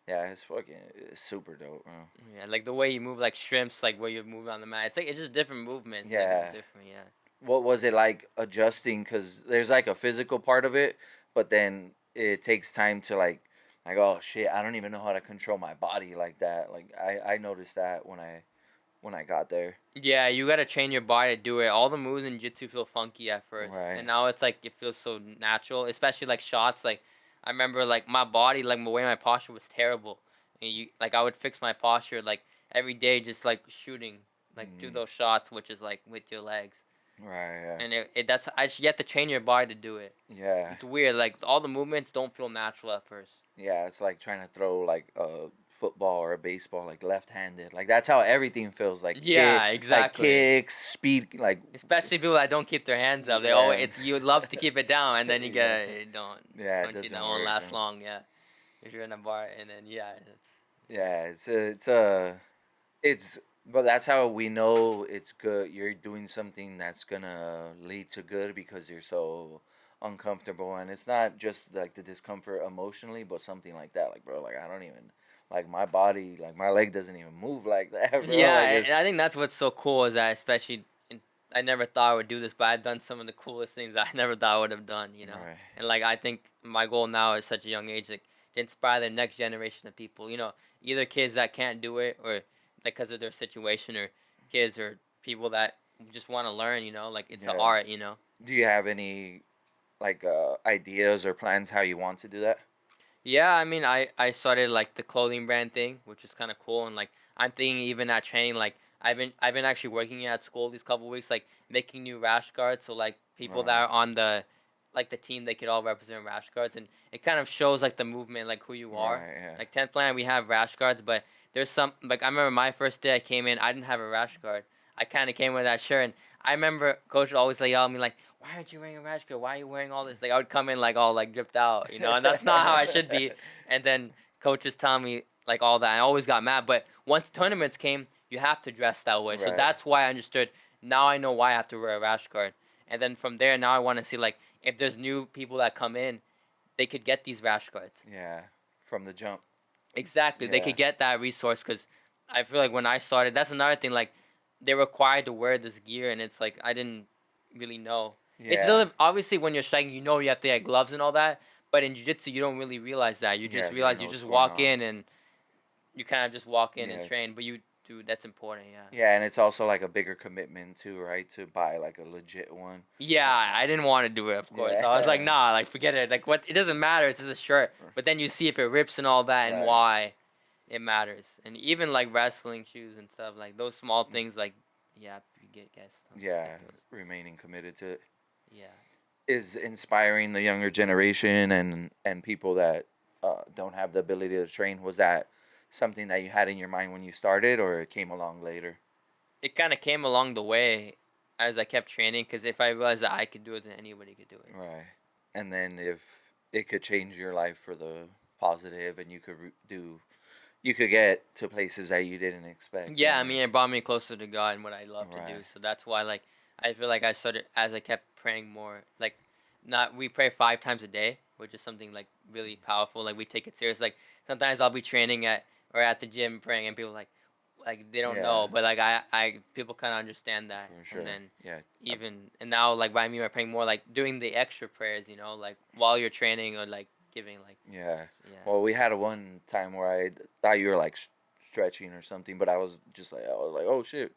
S2: Yeah, it's super dope, bro.
S3: Yeah, like the way you move like shrimps, like where you move on the mat. It's like it's just different movements. Like,
S2: Yeah.
S3: it's different. Yeah.
S2: What was it like adjusting? Because there's like a physical part of it, but then it takes time to like oh shit, I don't even know how to control my body like that. Like I noticed that when I got there.
S3: Yeah, you gotta train your body to do it. All the moves in jiu-jitsu feel funky at first,
S2: Right.
S3: and now it's like it feels so natural. Especially like shots. Like I remember like my body, like the way my posture was terrible. And I would fix my posture like every day, just like shooting, like do those shots, which is like with your legs.
S2: Right. Yeah.
S3: And you have to train your body to do it.
S2: Yeah.
S3: It's weird. Like all the movements don't feel natural at first.
S2: Yeah, it's like trying to throw like a football or a baseball like left-handed. Like that's how everything feels. Like
S3: Exactly.
S2: like kicks, speed, like
S3: Especially people that don't keep their hands up. They always you love to keep it down, and then you get it don't.
S2: Yeah, it
S3: funky,
S2: doesn't
S3: that won't
S2: work,
S3: last
S2: man.
S3: long. Yeah, if you're in a bar, and then
S2: it's but that's how we know it's good. You're doing something that's gonna lead to good because you're so uncomfortable, and it's not just like the discomfort emotionally, but something like that. Like, bro, like I don't even like my body, like my leg doesn't even move like that, bro.
S3: yeah.
S2: Like,
S3: And I think that's what's so cool is that especially. I never thought I would do this, but I've done some of the coolest things I never thought I would have done, you know.
S2: Right.
S3: And like I think my goal now at such a young age, like to inspire the next generation of people, you know, either kids that can't do it or like because of their situation, or kids or people that just want to learn, you know, like it's an art, you know.
S2: Do you have any like ideas or plans how you want to do that?
S3: Yeah, I mean, I started like the clothing brand thing, which is kind of cool, and like I'm thinking even at training, like I've been actually working at school these couple weeks, like making new rash guards, so like people that are on the like the team, they could all represent rash guards, and it kind of shows like the movement, like who you are.
S2: Right, yeah.
S3: Like 10th plan, we have rash guards, but there's some like I remember my first day I came in, I didn't have a rash guard. I kind of came with that shirt, and I remember coach would always like yell at me like, "Why aren't you wearing a rash guard? Why are you wearing all this?" Like I would come in like all like dripped out, you know, and that's not how I should be. And then coaches tell me like all that. I always got mad, but once tournaments came, you have to dress that way. So
S2: Right.
S3: that's why I understood. Now I know why I have to wear a rash guard. And then from there, now I want to see like if there's new people that come in, they could get these rash guards.
S2: Yeah, from the jump.
S3: Exactly, they
S2: Yeah.
S3: could get that resource because I feel like when I started, that's another thing. Like they're required to wear this gear, and it's like I didn't really know.
S2: Yeah.
S3: It's still, obviously when you're striking, you know you have to get gloves and all that. But in jiu-jitsu, you don't really realize that. You just
S2: Yeah, you
S3: realize
S2: know
S3: you
S2: what's
S3: just
S2: going
S3: walk
S2: on.
S3: in and you kind of just walk in
S2: Yeah.
S3: and train. But you do, that's important, yeah.
S2: Yeah, and it's also like a bigger commitment too, right? To buy like a legit one.
S3: Yeah, I didn't want to do it, of course. I was like,
S2: Yeah.
S3: nah, like forget it. Like what? It doesn't matter. It's just a shirt. But then you see if it rips and all that, and
S2: Right.
S3: why it matters. And even like wrestling shoes and stuff, like those small things, like yeah, you get guests.
S2: Yeah, remaining committed to it
S3: Yeah.
S2: is inspiring the younger generation and people that don't have the ability to train. Was that something that you had in your mind when you started, or it came along later?
S3: It kind of came along the way as I kept training, because if I realized that I could do it, then anybody could do it.
S2: Right. And then if it could change your life for the positive, and you could you could get to places that you didn't expect.
S3: Yeah, I mean, it brought me closer to God and what I love to do.
S2: Right.
S3: So that's why, like, I feel like I started as I kept praying more. Like, we pray 5 times a day, which is something like really powerful. Like, we take it serious. Like, sometimes I'll be training at the gym praying, and people like they don't know, but like I people kind of understand that.
S2: For sure.
S3: And then
S2: Yeah.
S3: and now like by me, we're praying more, like doing the extra prayers, you know, like while you're training, or like giving like
S2: Yeah.
S3: yeah.
S2: Well, we had one time where I thought you were like stretching or something, but I was like, oh shit,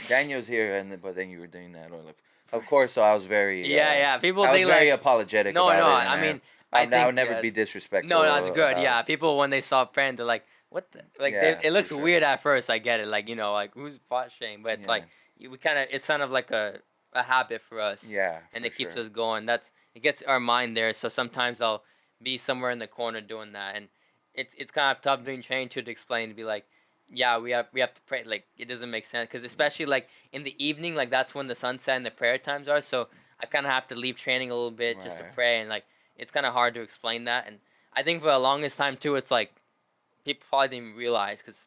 S2: Daniel's here, but then you were doing that, or like, of course. So I was very
S3: yeah. People
S2: I was
S3: think
S2: very
S3: like
S2: apologetic.
S3: no,
S2: about
S3: no.
S2: it, and
S3: I mean,
S2: I
S3: I think
S2: would never be disrespectful.
S3: no, that's good.
S2: about
S3: Yeah, people when they saw praying, they're like, what the, like
S2: Yeah,
S3: it looks
S2: for sure.
S3: weird at first. I get it, like like who's pot shaming, but it's
S2: Yeah.
S3: like we kind of it's kind of like a habit for us,
S2: Yeah,
S3: and
S2: for
S3: it keeps
S2: sure.
S3: us going. It gets our mind there. So sometimes I'll be somewhere in the corner doing that, and it's kind of tough being trained to explain to be like, yeah, we have to pray. Like it doesn't make sense because especially like in the evening, like that's when the sunset and the prayer times are. So I kind of have to leave training a little bit just to
S2: Right.
S3: pray, and like it's kind of hard to explain that. And I think for the longest time too, it's like people probably didn't even realize because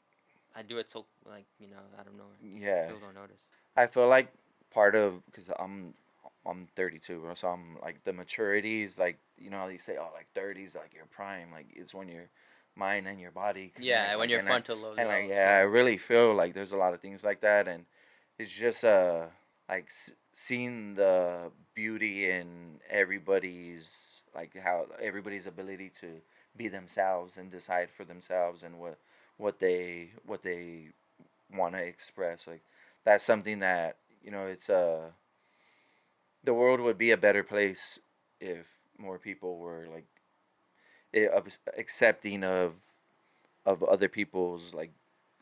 S3: I do it so like I don't know.
S2: Yeah.
S3: People don't notice.
S2: I feel like part of because I'm 32, bro, so I'm like the maturity is like how you say, oh, like 30s like your prime, like it's when your mind and your body connect,
S3: Yeah, when
S2: like,
S3: your frontal lobe.
S2: and like I really feel like there's a lot of things like that, and it's just like seeing the beauty in everybody's, like how everybody's ability to be themselves and decide for themselves and what they want to express. Like that's something that it's the world would be a better place if more people were like accepting of other people's like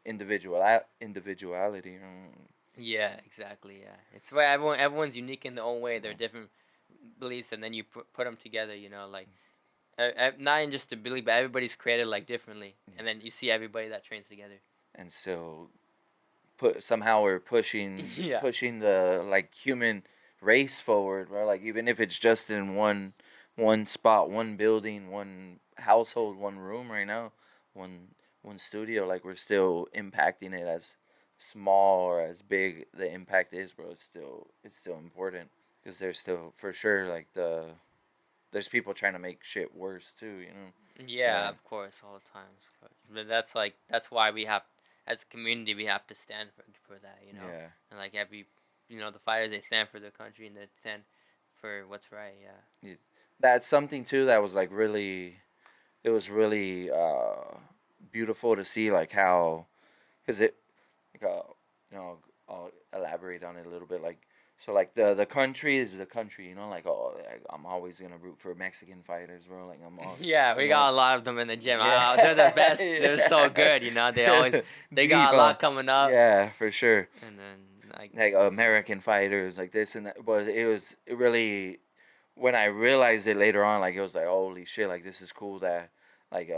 S2: individuality.
S3: Yeah, exactly. Yeah, it's why everyone's unique in their own way. They're different beliefs, and then you put them together. Like not in just the belief, but everybody's created like differently, and then you see everybody that trains together.
S2: And so somehow we're pushing
S3: Yeah.
S2: pushing the like human race forward, right? Like even if it's just in one spot, one building, one household, one room right now, one studio, like we're still impacting it as small or as big the impact is, bro. It's still important because there's still for sure like there's people trying to make shit worse too.
S3: Yeah, of course, all the time. But that's why we have, as a community, we have to stand for that.
S2: Yeah.
S3: And like every, the fighters, they stand for their country and they stand for what's right. Yeah.
S2: That's something too that was like really, it was really beautiful to see like how, because it like I'll elaborate on it a little bit, like so like the country is the country, like I'm always gonna root for Mexican fighters, bro, like I'm all,
S3: Yeah, we got a lot of them in the gym.
S2: Yeah.
S3: They're the best. They're so good. They got a lot coming up.
S2: Yeah, for sure.
S3: And then
S2: like American fighters, like this and that. But it really, when I realized it later on, like it was like holy shit, like this is cool that like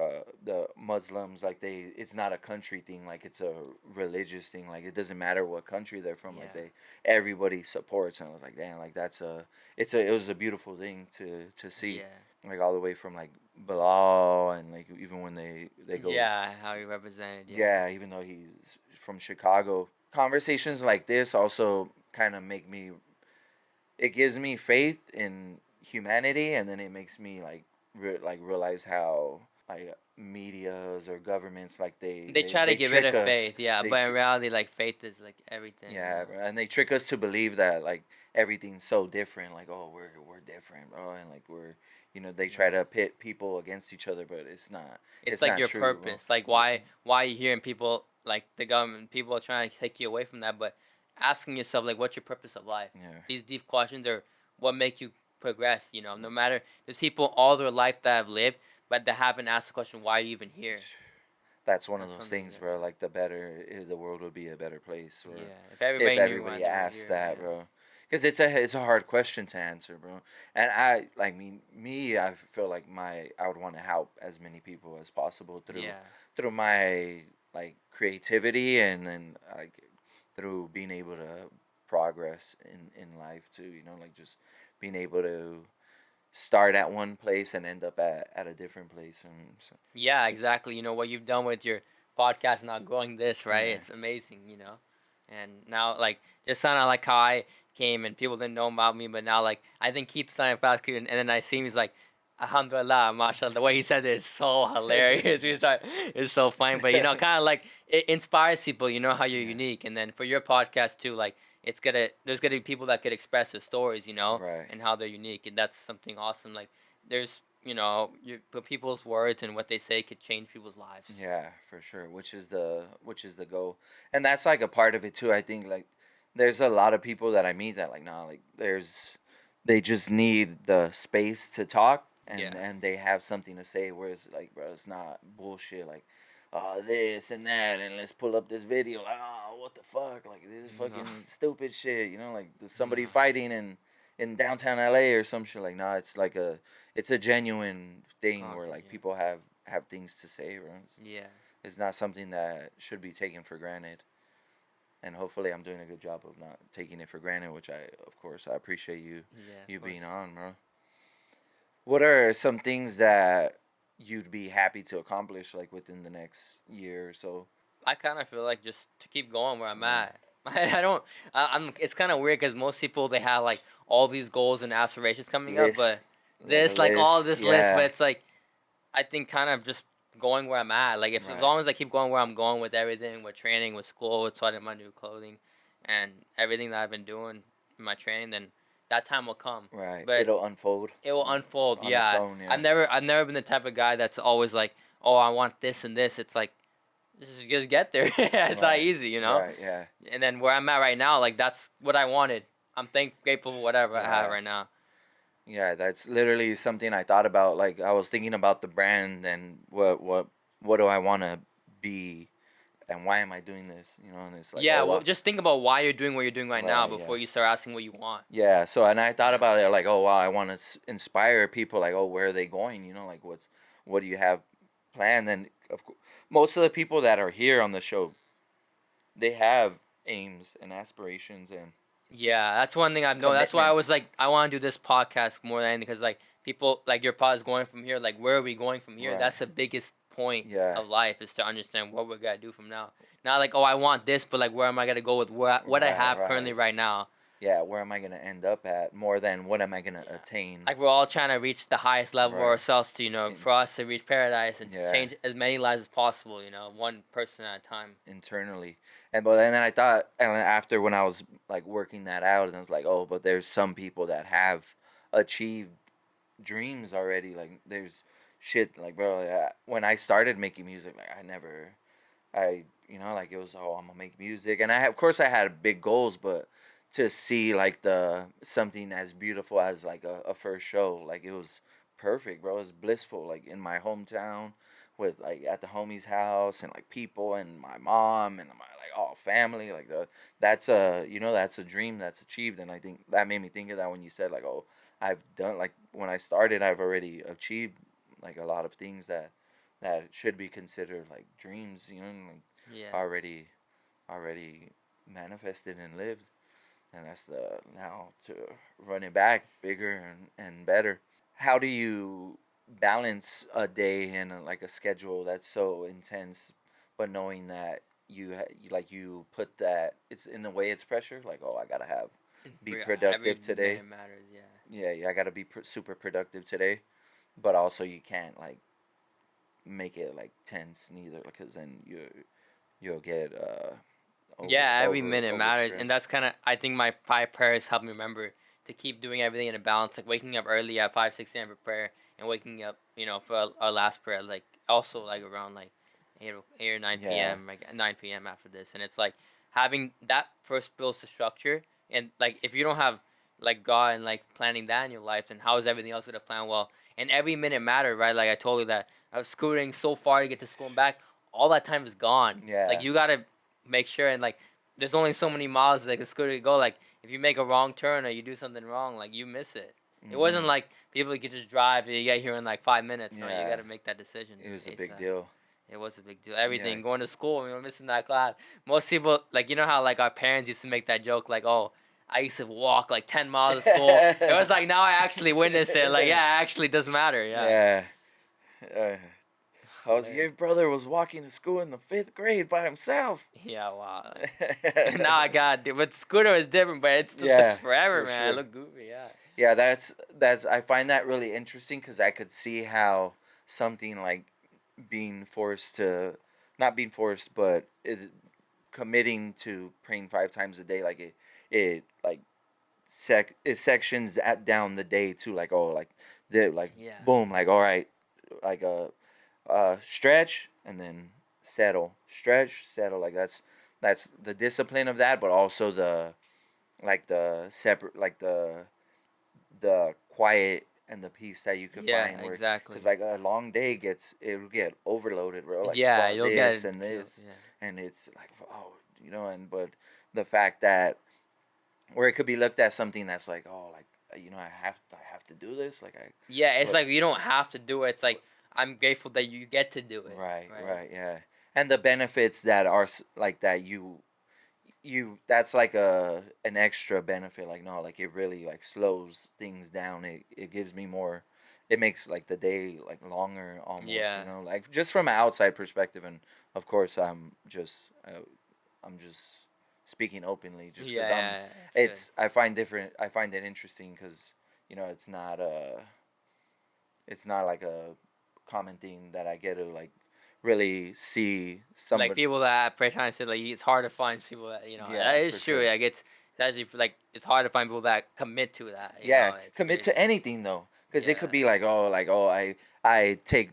S2: the Muslims, like it's not a country thing, like it's a religious thing, like it doesn't matter what country they're from, like everybody supports. And I was like, damn, like it was a beautiful thing to see.
S3: Yeah.
S2: Like all the way from like Bilal and like even when they go,
S3: yeah, how he represented.
S2: Yeah, even though he's from Chicago. Conversations like this also kind of it gives me faith in humanity, and then it makes me like realize how like medias or governments, like they
S3: try to get rid of faith, but in reality, like faith is like everything.
S2: Yeah, and they trick us to believe that like everything's so different, like oh we're different, bro, and like we're they try to pit people against each other, but it's not.
S3: It's like
S2: not
S3: your
S2: true,
S3: purpose.
S2: bro.
S3: Like why you hearing people, like the government, people are trying to take you away from that, but asking yourself like what's your purpose of life?
S2: Yeah.
S3: These deep questions are what make you progress. No matter, there's people all their life that have lived, but they haven't asked the question, why are you even here?
S2: That's one of those things, bro. Like the world would be a better place. Or
S3: if everybody
S2: asked that, bro. Because it's a hard question to answer, bro. And I like I feel like I would want to help as many people as possible through my like creativity, and then like through being able to progress in life too. Like just being able to start at one place and end up at a different place. And so.
S3: Yeah, exactly. What you've done with your podcast, now growing this, right?
S2: Yeah.
S3: It's amazing. And now like just sounded like how I came and people didn't know about me, but now like I think Keith's starting fast, and then I see him, he's like, Alhamdulillah, mashallah. The way he says it is so hilarious. It's so funny, but kind of like it inspires people. How you're unique, and then for your podcast too, like there's gonna be people that could express their stories,
S2: Right.
S3: and how they're unique, and that's something awesome. Like there's people's words and what they say could change people's lives.
S2: Yeah, for sure. Which is the goal, and that's like a part of it too. I think like there's a lot of people that I meet that like like they just need the space to talk, and they have something to say. Whereas like bro, it's not bullshit. Like this and that, and let's pull up this video. Like, oh, what the fuck? Like, this is fucking stupid shit. You know, like there's somebody fighting in downtown LA or some shit. Like, nah, it's like it's a genuine thing where like people have things to say. Right? It's not something that should be taken for granted. And hopefully I'm doing a good job of not taking it for granted, which of course, I appreciate you being on, bro. What are some things that you'd be happy to accomplish, like, within the next year or so?
S3: I kind of feel like just to keep going where I'm at. I don't. I'm. It's kind of weird because most people they have like all these goals and aspirations coming up, but this like all this list, but it's like I think kind of just going where I'm at. Like if as long as I keep going where I'm going with everything, with training, with school, with starting my new clothing, and everything that I've been doing in my training, then that time will come.
S2: Right.
S3: But
S2: it'll unfold.
S3: It will unfold.
S2: On its own,
S3: I've never been the type of guy that's always like, oh, I want this and this. It's like, just get there. It's not easy, you know.
S2: Right. Yeah.
S3: And then where I'm at right now, like that's what I wanted. I'm grateful for whatever I have right now.
S2: Yeah, that's literally something I thought about. Like I was thinking about the brand and what do I want to be, and why am I doing this? You know, and it's like
S3: well, just think about why you're doing what you're doing right now before you start asking what you want.
S2: Yeah. So and I thought about it like, oh wow, I want to inspire people. Like, oh, where are they going? You know, like what do you have planned? And of course, most of the people that are here on the show, they have aims and aspirations and.
S3: Yeah, that's one thing I've known. That's why I was like, I want to do this podcast more than anything because like people like your pod is going from here. Like, where are we going from here? Right. That's the biggest point of life is to understand what we're gonna do from now. Not like, oh, I want this, but like, where am I gonna go with what I have currently right now?
S2: Yeah, where am I gonna end up at more than what am I gonna attain?
S3: Like we're all trying to reach the highest level of ourselves to for us to reach paradise and to change as many lives as possible. One person at a time.
S2: Internally, and then I thought, and after when I was like working that out, and I was like, oh, but there's some people that have achieved dreams already. Like there's shit like, bro, when I started making music, like like it was, oh, I'm gonna make music, and of course I had big goals, but to see like something as beautiful as like a first show, like it was perfect, bro. It was blissful, like in my hometown with like at the homie's house and like people and my mom and my like all family, like that's a dream that's achieved. And I think that made me think of that when you said like, oh, I've done, like when I started, I've already achieved like a lot of things that should be considered like dreams, like already manifested and lived. And that's now to run it back bigger and better. How do you balance a day in like a schedule that's so intense, but knowing that you put that it's in a way it's pressure, like, oh, I gotta be productive today.
S3: Matters,
S2: I gotta be super productive today, but also you can't like make it like tense neither, because then you'll get
S3: every minute matters, and that's kind of, I think my 5 prayers help me remember to keep doing everything in a balance, like waking up early at 5-6 a.m. for prayer, and waking up for our last prayer like also like around like 8 or 9 p.m. like 9 p.m. after this. And it's like having that first builds the structure, and like if you don't have like God and like planning that in your life, then how is everything else gonna plan well? And every minute matter, right? Like I told you that I was scooting so far to get to school and back, all that time is gone. Like you gotta make sure, and like there's only so many miles like a scooter could go. Like if you make a wrong turn or you do something wrong, like you miss it. It wasn't like people could just drive and you get here in like 5 minutes. No, you got to make that decision.
S2: It was a big deal.
S3: It was a big deal. Everything, going to school, missing that class. Most people, like, how like our parents used to make that joke, like, oh, I used to walk like 10 miles to school. It was like, now I actually witness it. Like, yeah, it actually does matter. Yeah.
S2: Your brother was walking to school in the 5th grade by himself.
S3: Yeah, wow. Now I got it. But scooter is different, but it still took forever, man. Sure. It looked goofy,
S2: Yeah, that's I find that really interesting, because I could see how something like being forced to, not being forced, but committing to praying 5 times a day, like it like it sections down the day to like, oh, like boom, like, all right, like stretch and then stretch, settle, like that's the discipline of that, but also the separate, like the quiet and the peace that you could
S3: Yeah,
S2: find. Where,
S3: exactly.
S2: because like a long day it'll get overloaded, bro. Like
S3: Yeah,
S2: fuck
S3: you'll
S2: this
S3: get
S2: and
S3: killed.
S2: this,
S3: Yeah.
S2: and it's like and but the fact that where it could be looked at something that's like like I have to do this like I
S3: Yeah, it's
S2: but,
S3: like you don't have to do it. It's like I'm grateful that you get to do it.
S2: right, yeah, and the benefits that are like that that's like an extra benefit, like no, like it really like slows things down. It gives me more, it makes like the day like longer almost,
S3: Yeah.
S2: like just from an outside perspective. And of course I'm just speaking openly just because
S3: Yeah,
S2: it's I find it interesting because it's not like a common thing that I get to like really see
S3: like
S2: somebody.
S3: people that trying to say like it's hard to find people that
S2: Yeah,
S3: that
S2: for
S3: is true.
S2: sure.
S3: Like it's actually like it's hard to find people that commit to that.
S2: Yeah,
S3: It's
S2: commit
S3: crazy.
S2: to anything though, because it
S3: Yeah.
S2: could be like I take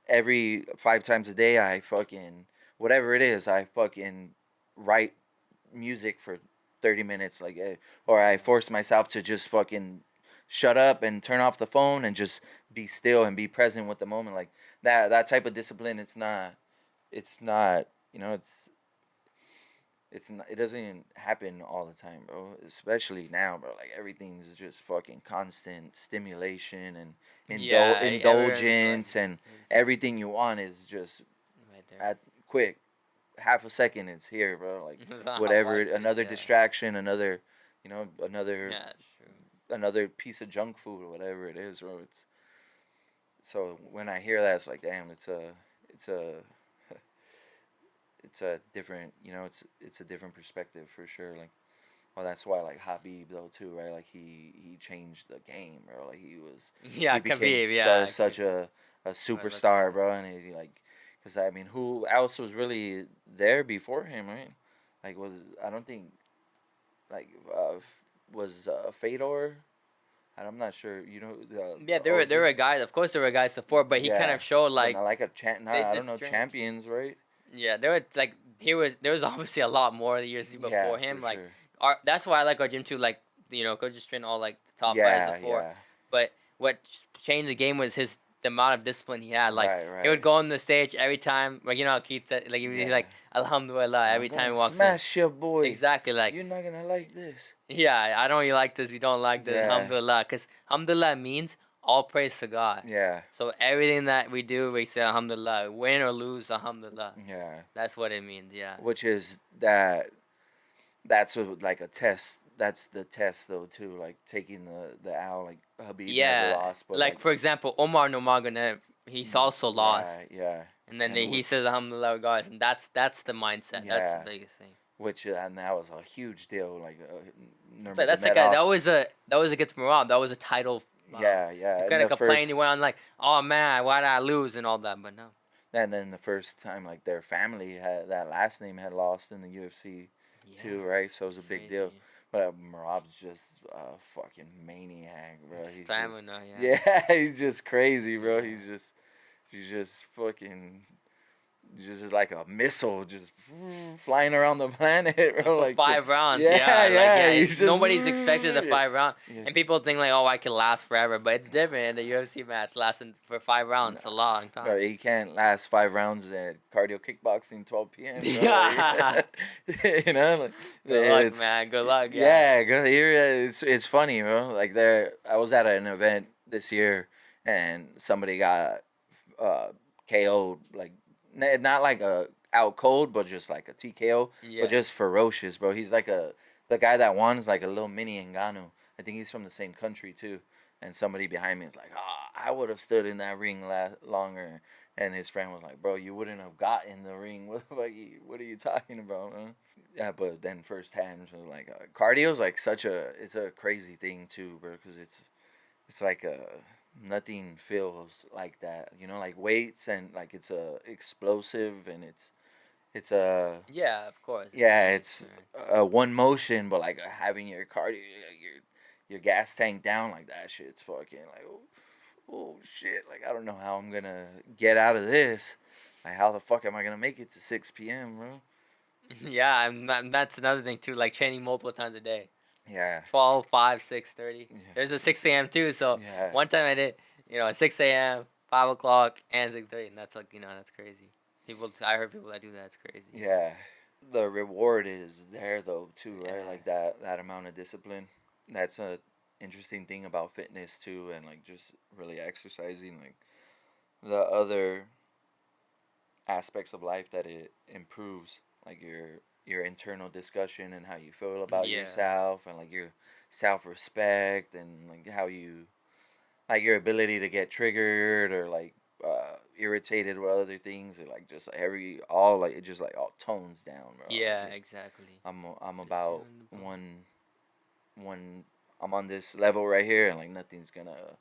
S2: every 5 times a day I fucking whatever it is I fucking write music for 30 minutes or I force myself to just fucking shut up and turn off the phone and just be still and be present with the moment, like that type of discipline. It's not it doesn't even happen all the time, bro. Especially now, bro. Like everything's just fucking constant stimulation and
S3: Yeah, everyone's like
S2: indulgence, and everything you want is just
S3: right there.
S2: at quick half a second it's here, bro. Like
S3: It's not how
S2: whatever,
S3: life is,
S2: another
S3: yeah.
S2: distraction, another
S3: Yeah, it's true.
S2: another piece of junk food or whatever it is, bro. It's so when I hear that, it's like, damn, it's a it's a different, it's a different perspective for sure. Like, well, that's why like Habib though too, right? Like he changed the game, bro. Like
S3: Yeah,
S2: he became
S3: Khabib, yeah.
S2: such a superstar, bro. And he like, cause I mean, who else was really there before him, right? Like I don't think like was Fedor. I'm not sure.
S3: Yeah,
S2: The
S3: there
S2: OG.
S3: were guys. Of course, there were guys before, but he kind
S2: Yeah,
S3: of showed
S2: but
S3: like
S2: not like a champ.
S3: they
S2: I don't
S3: just
S2: know,
S3: trained.
S2: champions, right?
S3: Yeah, there were like there was obviously a lot more the UFC
S2: Yeah,
S3: before him.
S2: for
S3: Like,
S2: sure.
S3: that's why I like our gym too. Like, coaches train all like the top guys
S2: Yeah,
S3: before.
S2: yeah.
S3: But what changed the game was the amount of discipline he had. Like,
S2: Right,
S3: he would
S2: right.
S3: go on the stage every time. Like, how Keith said, like he's
S2: Yeah.
S3: like Alhamdulillah
S2: I'm
S3: every time
S2: gonna
S3: he walks in.
S2: smash your boy.
S3: Exactly, like
S2: You're not gonna like this.
S3: yeah, I don't really like this. You don't like this.
S2: Yeah.
S3: Alhamdulillah, because Alhamdulillah means all praise to God.
S2: Yeah,
S3: So everything that we do, we say Alhamdulillah. Win or lose, Alhamdulillah.
S2: yeah.
S3: That's what it means. Yeah.
S2: Which is like a test. That's the test though too. Like taking the L. Like Habib never
S3: Yeah,
S2: lost, but
S3: like for example, Omar Nurmagomedov, he's also lost,
S2: right, yeah.
S3: and then
S2: And
S3: he says Alhamdulillah, guys, and that's the mindset. That's
S2: Yeah.
S3: the biggest thing.
S2: Which and that was a huge deal. Like
S3: But that's like that was against Marab. That was a title.
S2: Yeah, yeah.
S3: You
S2: And
S3: kind of
S2: the
S3: complained.
S2: first,
S3: You went on like, oh man, why did I lose and all that? But no.
S2: and then the first time like their family had that last name had lost in the UFC too, right? So it was a big deal. But Marab's just a fucking maniac, bro. He's
S3: Stamina,
S2: yeah, he's just crazy, bro.
S3: Yeah.
S2: He's just fucking, just like a missile, just flying around the planet, bro.
S3: For
S2: Like
S3: 5 rounds,
S2: yeah, yeah.
S3: Like,
S2: He's just,
S3: nobody's expected a 5 round,
S2: Yeah.
S3: and people think like, oh, I can last forever, but it's different. In the UFC match lasting for 5 rounds, it's a long time.
S2: Bro, he can't last 5 rounds at cardio kickboxing 12 p.m. Bro.
S3: Yeah.
S2: Like, like,
S3: Good luck, man. Good luck.
S2: Yeah, it's funny, bro. Like I was at an event this year, and somebody got KO'd, like not like a out cold, but just like a TKO, but just ferocious, bro. He's like the guy that won is like a little mini Ngannou. I think he's from the same country too. And somebody behind me is like, I would have stood in that ring longer. And his friend was like, bro, you wouldn't have got in the ring. What are you talking about, man? Yeah, but then firsthand, so like cardio's like it's a crazy thing too, bro, because it's like nothing feels like that, like weights, and like it's a explosive, and it's a
S3: Yeah, of course.
S2: it's one motion, but like having your cardio, your gas tank down like that shit's fucking like oh shit, like I don't know how I'm gonna get out of this. Like how the fuck am I gonna make it to 6 p.m., bro?
S3: Yeah, and that's another thing too, like training multiple times a day.
S2: Yeah.
S3: 12, 5, 6:30.
S2: Yeah.
S3: There's a 6 a.m. too. So
S2: Yeah.
S3: one time I did, 6 a.m., 5 o'clock, and 6:30, and that's like, that's crazy. I heard people that do that. It's crazy.
S2: Yeah. The reward is there though too, right?
S3: Yeah.
S2: Like that amount of discipline. That's a interesting thing about fitness too, and like just really exercising, like the other aspects of life that it improves, like your internal discussion and how you feel about
S3: Yeah.
S2: yourself, and like your self-respect, and like how you, like your ability to get triggered or like irritated with other things, or like just all like it just like all tones down, bro.
S3: Yeah,
S2: Like
S3: exactly.
S2: I'm
S3: Just
S2: about
S3: feeling the ball.
S2: one I'm on this level right here, and like nothing's gonna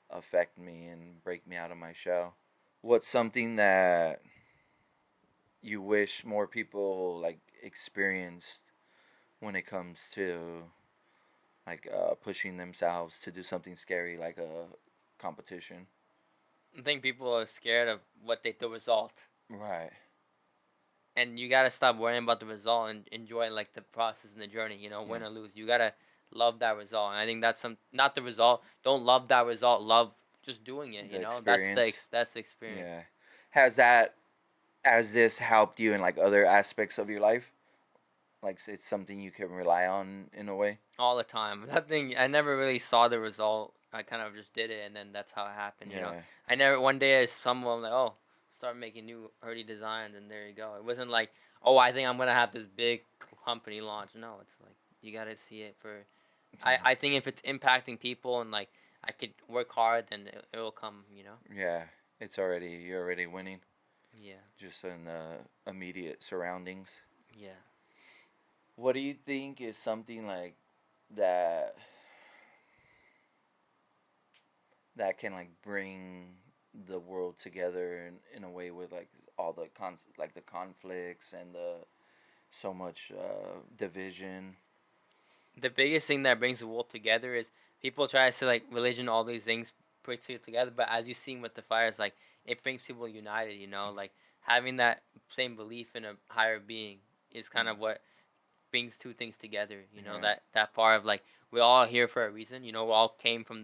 S2: affect me and break me out of my shell. What's something that you wish more people like experienced when it comes to like pushing themselves to do something scary like a competition?
S3: I think people are scared of the result.
S2: Right.
S3: And you gotta stop worrying about the result and enjoy like the process and the journey. Win
S2: Yeah.
S3: or lose, you gotta love that result. And I think that's not the result. Don't love that result. Love just doing it.
S2: The
S3: That's
S2: experience.
S3: that's the experience.
S2: Yeah. Has this helped you in like other aspects of your life? Like it's something you can rely on in a way.
S3: All the time. That thing, I never really saw the result. I kind of just did it, and then that's how it happened.
S2: Yeah.
S3: I never. One day I stumbled. I'm like, oh, start making new early designs, and there you go. It wasn't like, oh, I think I'm gonna have this big company launch. No, it's like you gotta see it for. I think if it's impacting people and like I could work hard, then it will come.
S2: Yeah. You're already winning.
S3: Yeah.
S2: Just in the immediate surroundings.
S3: Yeah.
S2: What do you think is something like that that can like bring the world together in a way with like all the like the conflicts and the so much division?
S3: The biggest thing that brings the world together is people try to say like religion, all these things put you together, but as you've seen with the fires, like it brings people united. Like having that same belief in a higher being is kind of what brings two things together.
S2: Yeah.
S3: That part of like we're all here for a reason. We all came from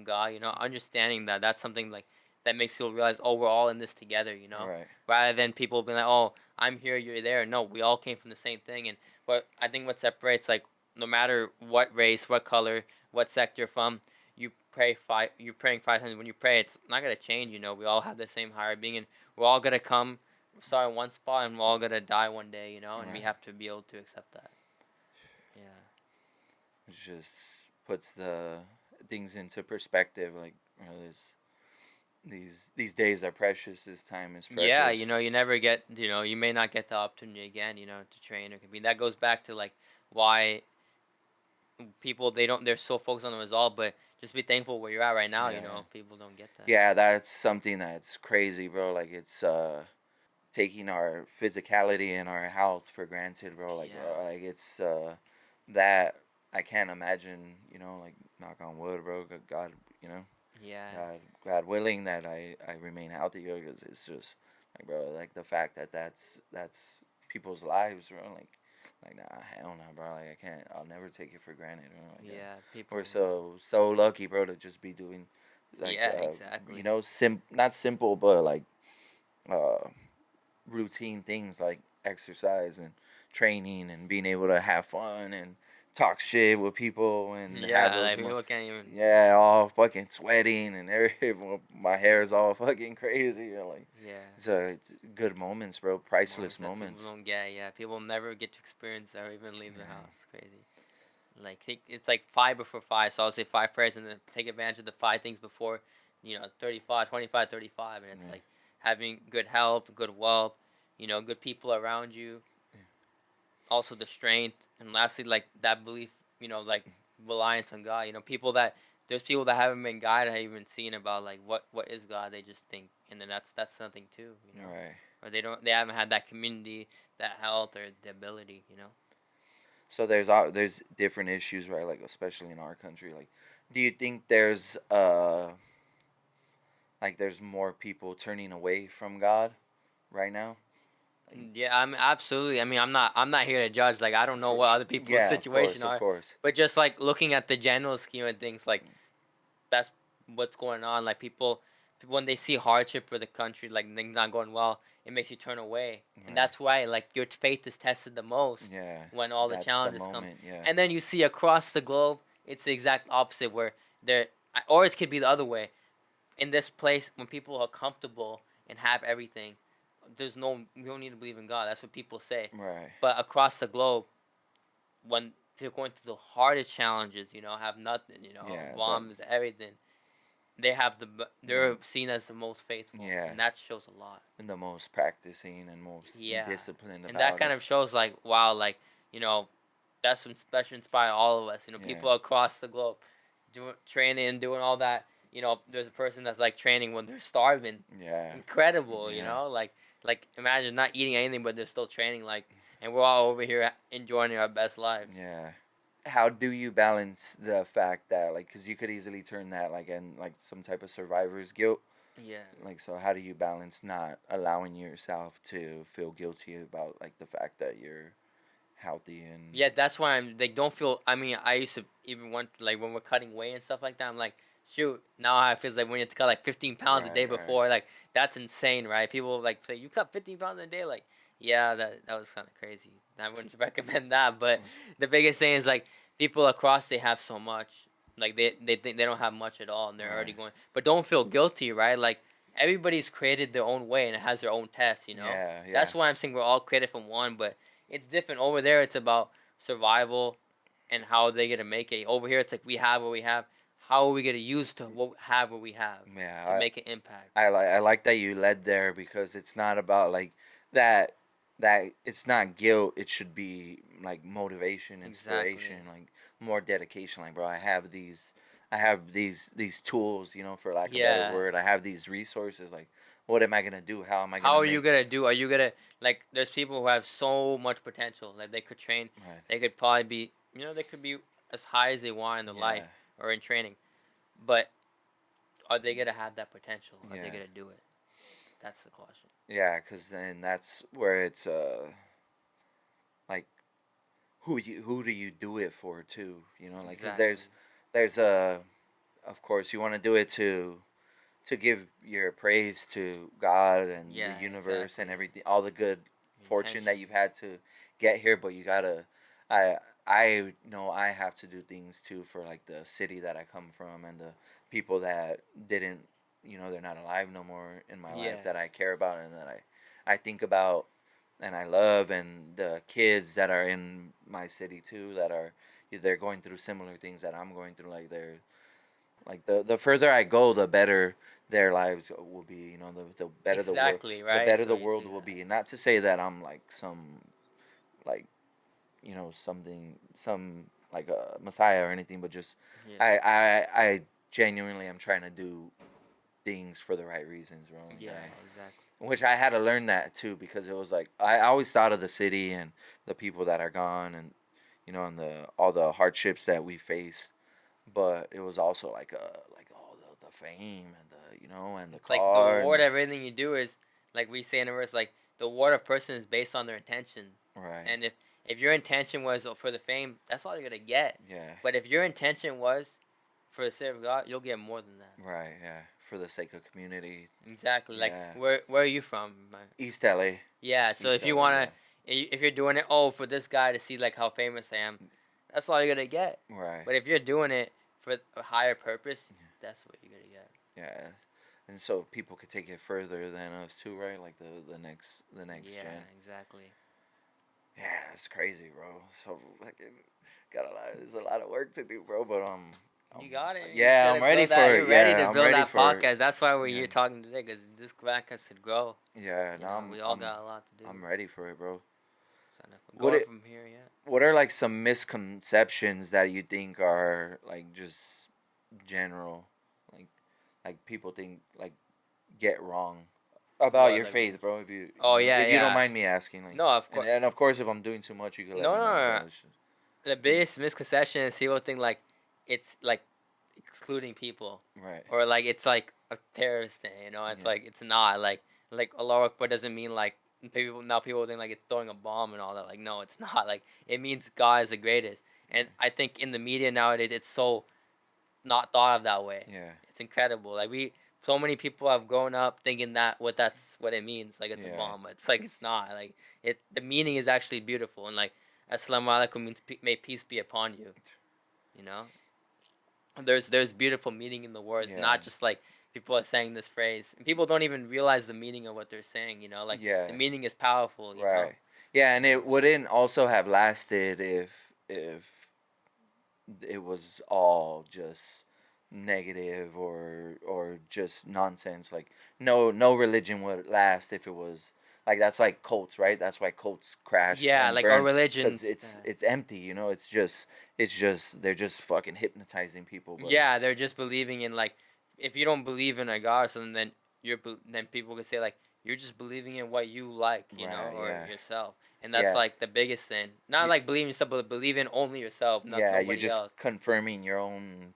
S3: God. Understanding that's something like that makes you realize, oh, we're all in this together.
S2: Right.
S3: Rather than people being like, oh, I'm here, you're there. No, we all came from the same thing. And what separates, like, no matter what race, what color, what sector you're from, you're praying 5 times. When you pray, it's not gonna change. We all have the same higher being, and we're all gonna start in one spot, and we're all gonna die one day. And we
S2: Right.
S3: have to be able to accept that. Yeah.
S2: It just puts the things into perspective. Like, these days are precious. This time is precious.
S3: Yeah, you never get, you may not get the opportunity again, to train or compete. That goes back to like why people they're so focused on the result, but just be thankful where you're at right now.
S2: Yeah.
S3: People don't get that.
S2: Yeah, that's something that's crazy, bro. Like it's taking our physicality and our health for granted, bro. Like
S3: Yeah.
S2: like it's that I can't imagine, like knock on wood, bro. God,
S3: Yeah.
S2: God willing that I remain healthy, because it's just like, bro, like the fact that that's people's lives, bro. Like nah, hell no, bro. Like I can't. I'll never take it for granted, bro. Like,
S3: Yeah, people.
S2: we're so lucky, bro, to just be doing like
S3: Yeah, exactly.
S2: not simple, but like uh routine things like exercise and training and being able to have fun and talk shit with people and
S3: Yeah,
S2: have those
S3: like people can't even.
S2: yeah, all fucking sweating and everything. My hair's all fucking crazy. Like
S3: Yeah.
S2: it's good moments, bro. Priceless
S3: Moments that
S2: moments.
S3: people don't get. Yeah, people never get to experience or even leave their
S2: Yeah.
S3: house. Crazy. Like it's like 5 before 5, so I'll say 5 prayers and then take advantage of the 5 things before, 35, 25, 35, and it's
S2: Yeah.
S3: like having good health, good wealth, good people around you,
S2: Yeah.
S3: also the strength, and lastly like that belief, like reliance on God. There's people that haven't been guided, haven't even seen about like what is God. They just think, and then that's something too,
S2: Right.
S3: or they haven't had that community, that health, or the ability.
S2: So there's different issues, right? Like especially in our country. Like, do you think there's like there's more people turning away from God right now?
S3: Yeah, I'm absolutely. I mean, I'm not here to judge. Like, I don't know what other people's situation
S2: of
S3: are,
S2: course.
S3: but just like looking at the general scheme of things, like that's what's going on. Like people when they see hardship for the country, like things not going well, it makes you turn away, and
S2: Right.
S3: that's why like your faith is tested the most
S2: Yeah.
S3: when all the
S2: That's the
S3: challenges come.
S2: moment. Yeah.
S3: And then you see across the globe, it's the exact opposite where there, or it could be the other way. In this place, when people are comfortable and have everything, you don't need to believe in God. That's what people say.
S2: Right.
S3: But across the globe, when they're going through the hardest challenges, have nothing,
S2: Yeah.
S3: bombs, everything. They're seen as the most faithful,
S2: Yeah.
S3: and that shows a lot.
S2: And the most practicing and most disciplined
S3: And
S2: about
S3: that kind
S2: it.
S3: of shows like wow, like that's what special inspire all of us. People across the globe doing training and doing all that. There's a person that's like training when they're starving.
S2: Yeah.
S3: Incredible,
S2: Yeah.
S3: like imagine not eating anything but they're still training like, and we're all over here enjoying our best life.
S2: Yeah. How do you balance the fact that like, because you could easily turn that like in like some type of survivor's guilt.
S3: Yeah.
S2: Like, so how do you balance not allowing yourself to feel guilty about like the fact that you're healthy and
S3: Yeah, that's why I'm like don't feel. I mean, I used to even want like when we're cutting weight and stuff like that. I'm like, shoot. Now it feels like when you have to cut like 15 pounds a day
S2: Right.
S3: before, like that's insane, right? People like say you cut 15 pounds a day, like yeah, that was kind of crazy. I wouldn't recommend that. But the biggest thing is like people across they have so much, like they think they don't have much at all, and they're already going. But don't feel guilty, right? Like everybody's created their own way and it has their own test,
S2: Yeah.
S3: That's why I'm saying we're all created from one, but it's different. Over there, it's about survival and how they gonna make it. Over here, it's like we have what we have. How are we gonna use to have what we have
S2: Yeah.
S3: to make an impact?
S2: I like that you led there because it's not about like that it's not guilt. It should be like motivation, inspiration, like more dedication. Like, bro, I have these tools, for lack of a better word. I have these resources. Like, what am I gonna do? How am I gonna?
S3: How are you gonna do? Are you gonna like? There's people who have so much potential. Like they could train.
S2: Right.
S3: They could probably be. They could be as high as they want in their life or in training, but are they gonna have that potential? Are they gonna do it? That's the question.
S2: Yeah, because then that's where it's like who do you do it for too? Like 'cause there's of course you want to do it to give your praise to God and the universe and everything, all the good fortune that you've had to get here, but you gotta I know I have to do things too for like the city that I come from and the people that didn't, they're not alive no more in my life that I care about and that I think about and I love, and the kids that are in my city too that they're going through similar things that I'm going through. Like they're like the further I go, the better their lives will be. The better the world,
S3: right?
S2: the better the world will be. Not to say that I'm like some like some like a messiah or anything, but just I genuinely am trying to do things for the right reasons, bro.
S3: Exactly.
S2: Which I had to learn that too, because it was like I always thought of the city and the people that are gone and and all the hardships that we face, but it was also like all the fame and and the
S3: It's
S2: car.
S3: like the reward of everything you do is like we say in the verse, like the reward of person is based on their intention.
S2: Right.
S3: And if your intention was for the fame, that's all you're gonna get.
S2: Yeah.
S3: But if your intention was for the sake of God, you'll get more than that.
S2: Right. Yeah. For the sake of community.
S3: Exactly. Like where are you from?
S2: East LA.
S3: Yeah. So if you wanna, if you're doing it, for this guy to see like how famous I am, that's all you're gonna get.
S2: Right.
S3: But if you're doing it for a higher purpose, that's what you're gonna get.
S2: Yeah. And so people could take it further than us too, right? Like the next
S3: Yeah,
S2: gen.
S3: exactly.
S2: Yeah, it's crazy, bro. So like, there's a lot of work to do, bro. But
S3: you got it.
S2: Yeah, I'm ready for it.
S3: You're ready to
S2: I'm
S3: build
S2: ready
S3: that
S2: for
S3: podcast. That's why we're here talking today, because this podcast could grow.
S2: Yeah, now
S3: we all got a lot to do.
S2: I'm ready for it, bro.
S3: Going from here,
S2: What are like some misconceptions that you think are like just general, like people think like get wrong about your faith, bro? If you if you don't mind me asking, like
S3: no, of course,
S2: and of course if I'm doing too much, you can let me know.
S3: No. The biggest misconception is people think like it's like excluding people,
S2: right?
S3: Or like it's like a terrorist thing, It's like it's not like Allah Akbar doesn't mean like People think like it's throwing a bomb and all that. Like, no, it's not. Like, it means God is the greatest. And I think in the media nowadays, it's so not thought of that way.
S2: Yeah.
S3: It's incredible. Like, so many people have grown up thinking that's what it means. Like, it's a bomb. It's like, it's not. Like, the meaning is actually beautiful. And like, Assalamu alaikum means may peace be upon you. You know, there's beautiful meaning in the words, not just like people are saying this phrase. And people don't even realize the meaning of what they're saying. You know, like the meaning is powerful. You know?
S2: Yeah, and it wouldn't also have lasted if it was all just negative or just nonsense. Like no religion would last if it was like that's like cults, right? That's why cults crash.
S3: Yeah, like our religion,
S2: because it's empty. You know, it's just they're just fucking hypnotizing people.
S3: But yeah, they're just believing in like if you don't believe in a god or something, then people could say like you're just believing in what you like, you know, or yourself. And that's like the biggest thing. Not like believing yourself, but believe in only yourself. Not
S2: you're just confirming your own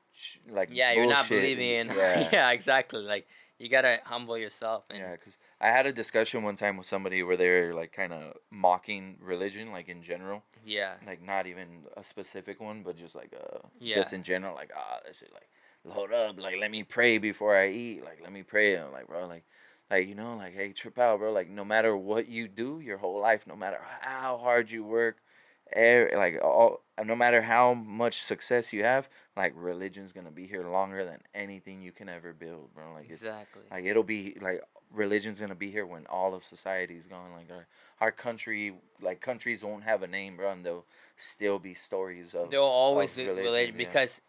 S2: like
S3: you're not believing in yeah, exactly. Like you gotta humble yourself. And
S2: because I had a discussion one time with somebody where they're like kind of mocking religion, like in general.
S3: Yeah.
S2: Like not even a specific one, but just like just in general, like that shit, like hold up, like let me pray before I eat, like let me pray. I'm like, bro, like you know, like hey, trip out, bro. Like no matter what you do, your whole life, no matter how hard you work, no matter how much success you have, like religion's gonna be here longer than anything you can ever build, bro. Like
S3: exactly.
S2: Like it'll be like religion's gonna be here when all of society's gone. Like our country, like countries won't have a name, bro, and there'll still be stories of.
S3: There'll always be religion because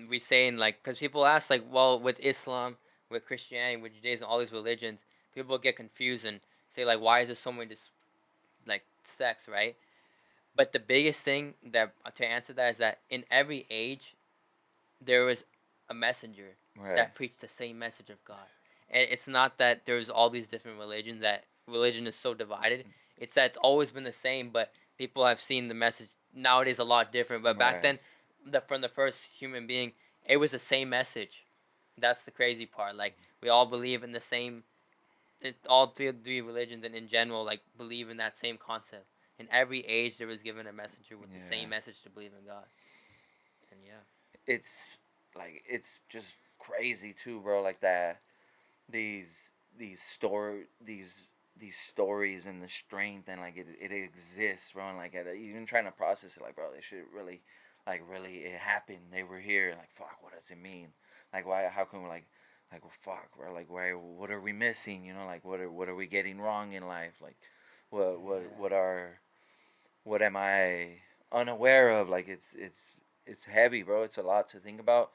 S3: we say like because people ask like, well, with Islam, with Christianity, with Judaism, all these religions, people get confused and say like, why is there so many like sects, right? But the biggest thing that to answer that is that in every age, there was a messenger that preached the same message of God. And it's not that there's all these different religions, that religion is so divided. It's that it's always been the same, but people have seen the message nowadays a lot different. But back then, from the first human being, it was the same message. That's the crazy part. Like, we all believe in the same, all three religions and in general, like, believe in that same concept. In every age, there was given a messenger with the same message to believe in God. And
S2: it's just crazy too, bro. Like that, these stories and the strength and like it exists, bro. And like even trying to process it, like bro, this shit really, it happened. They were here. Like fuck, what does it mean? Like why? How come well, fuck, bro? Like why? What are we missing? You know, like what are we getting wrong in life? Like what am I unaware of? Like it's heavy, bro. It's a lot to think about,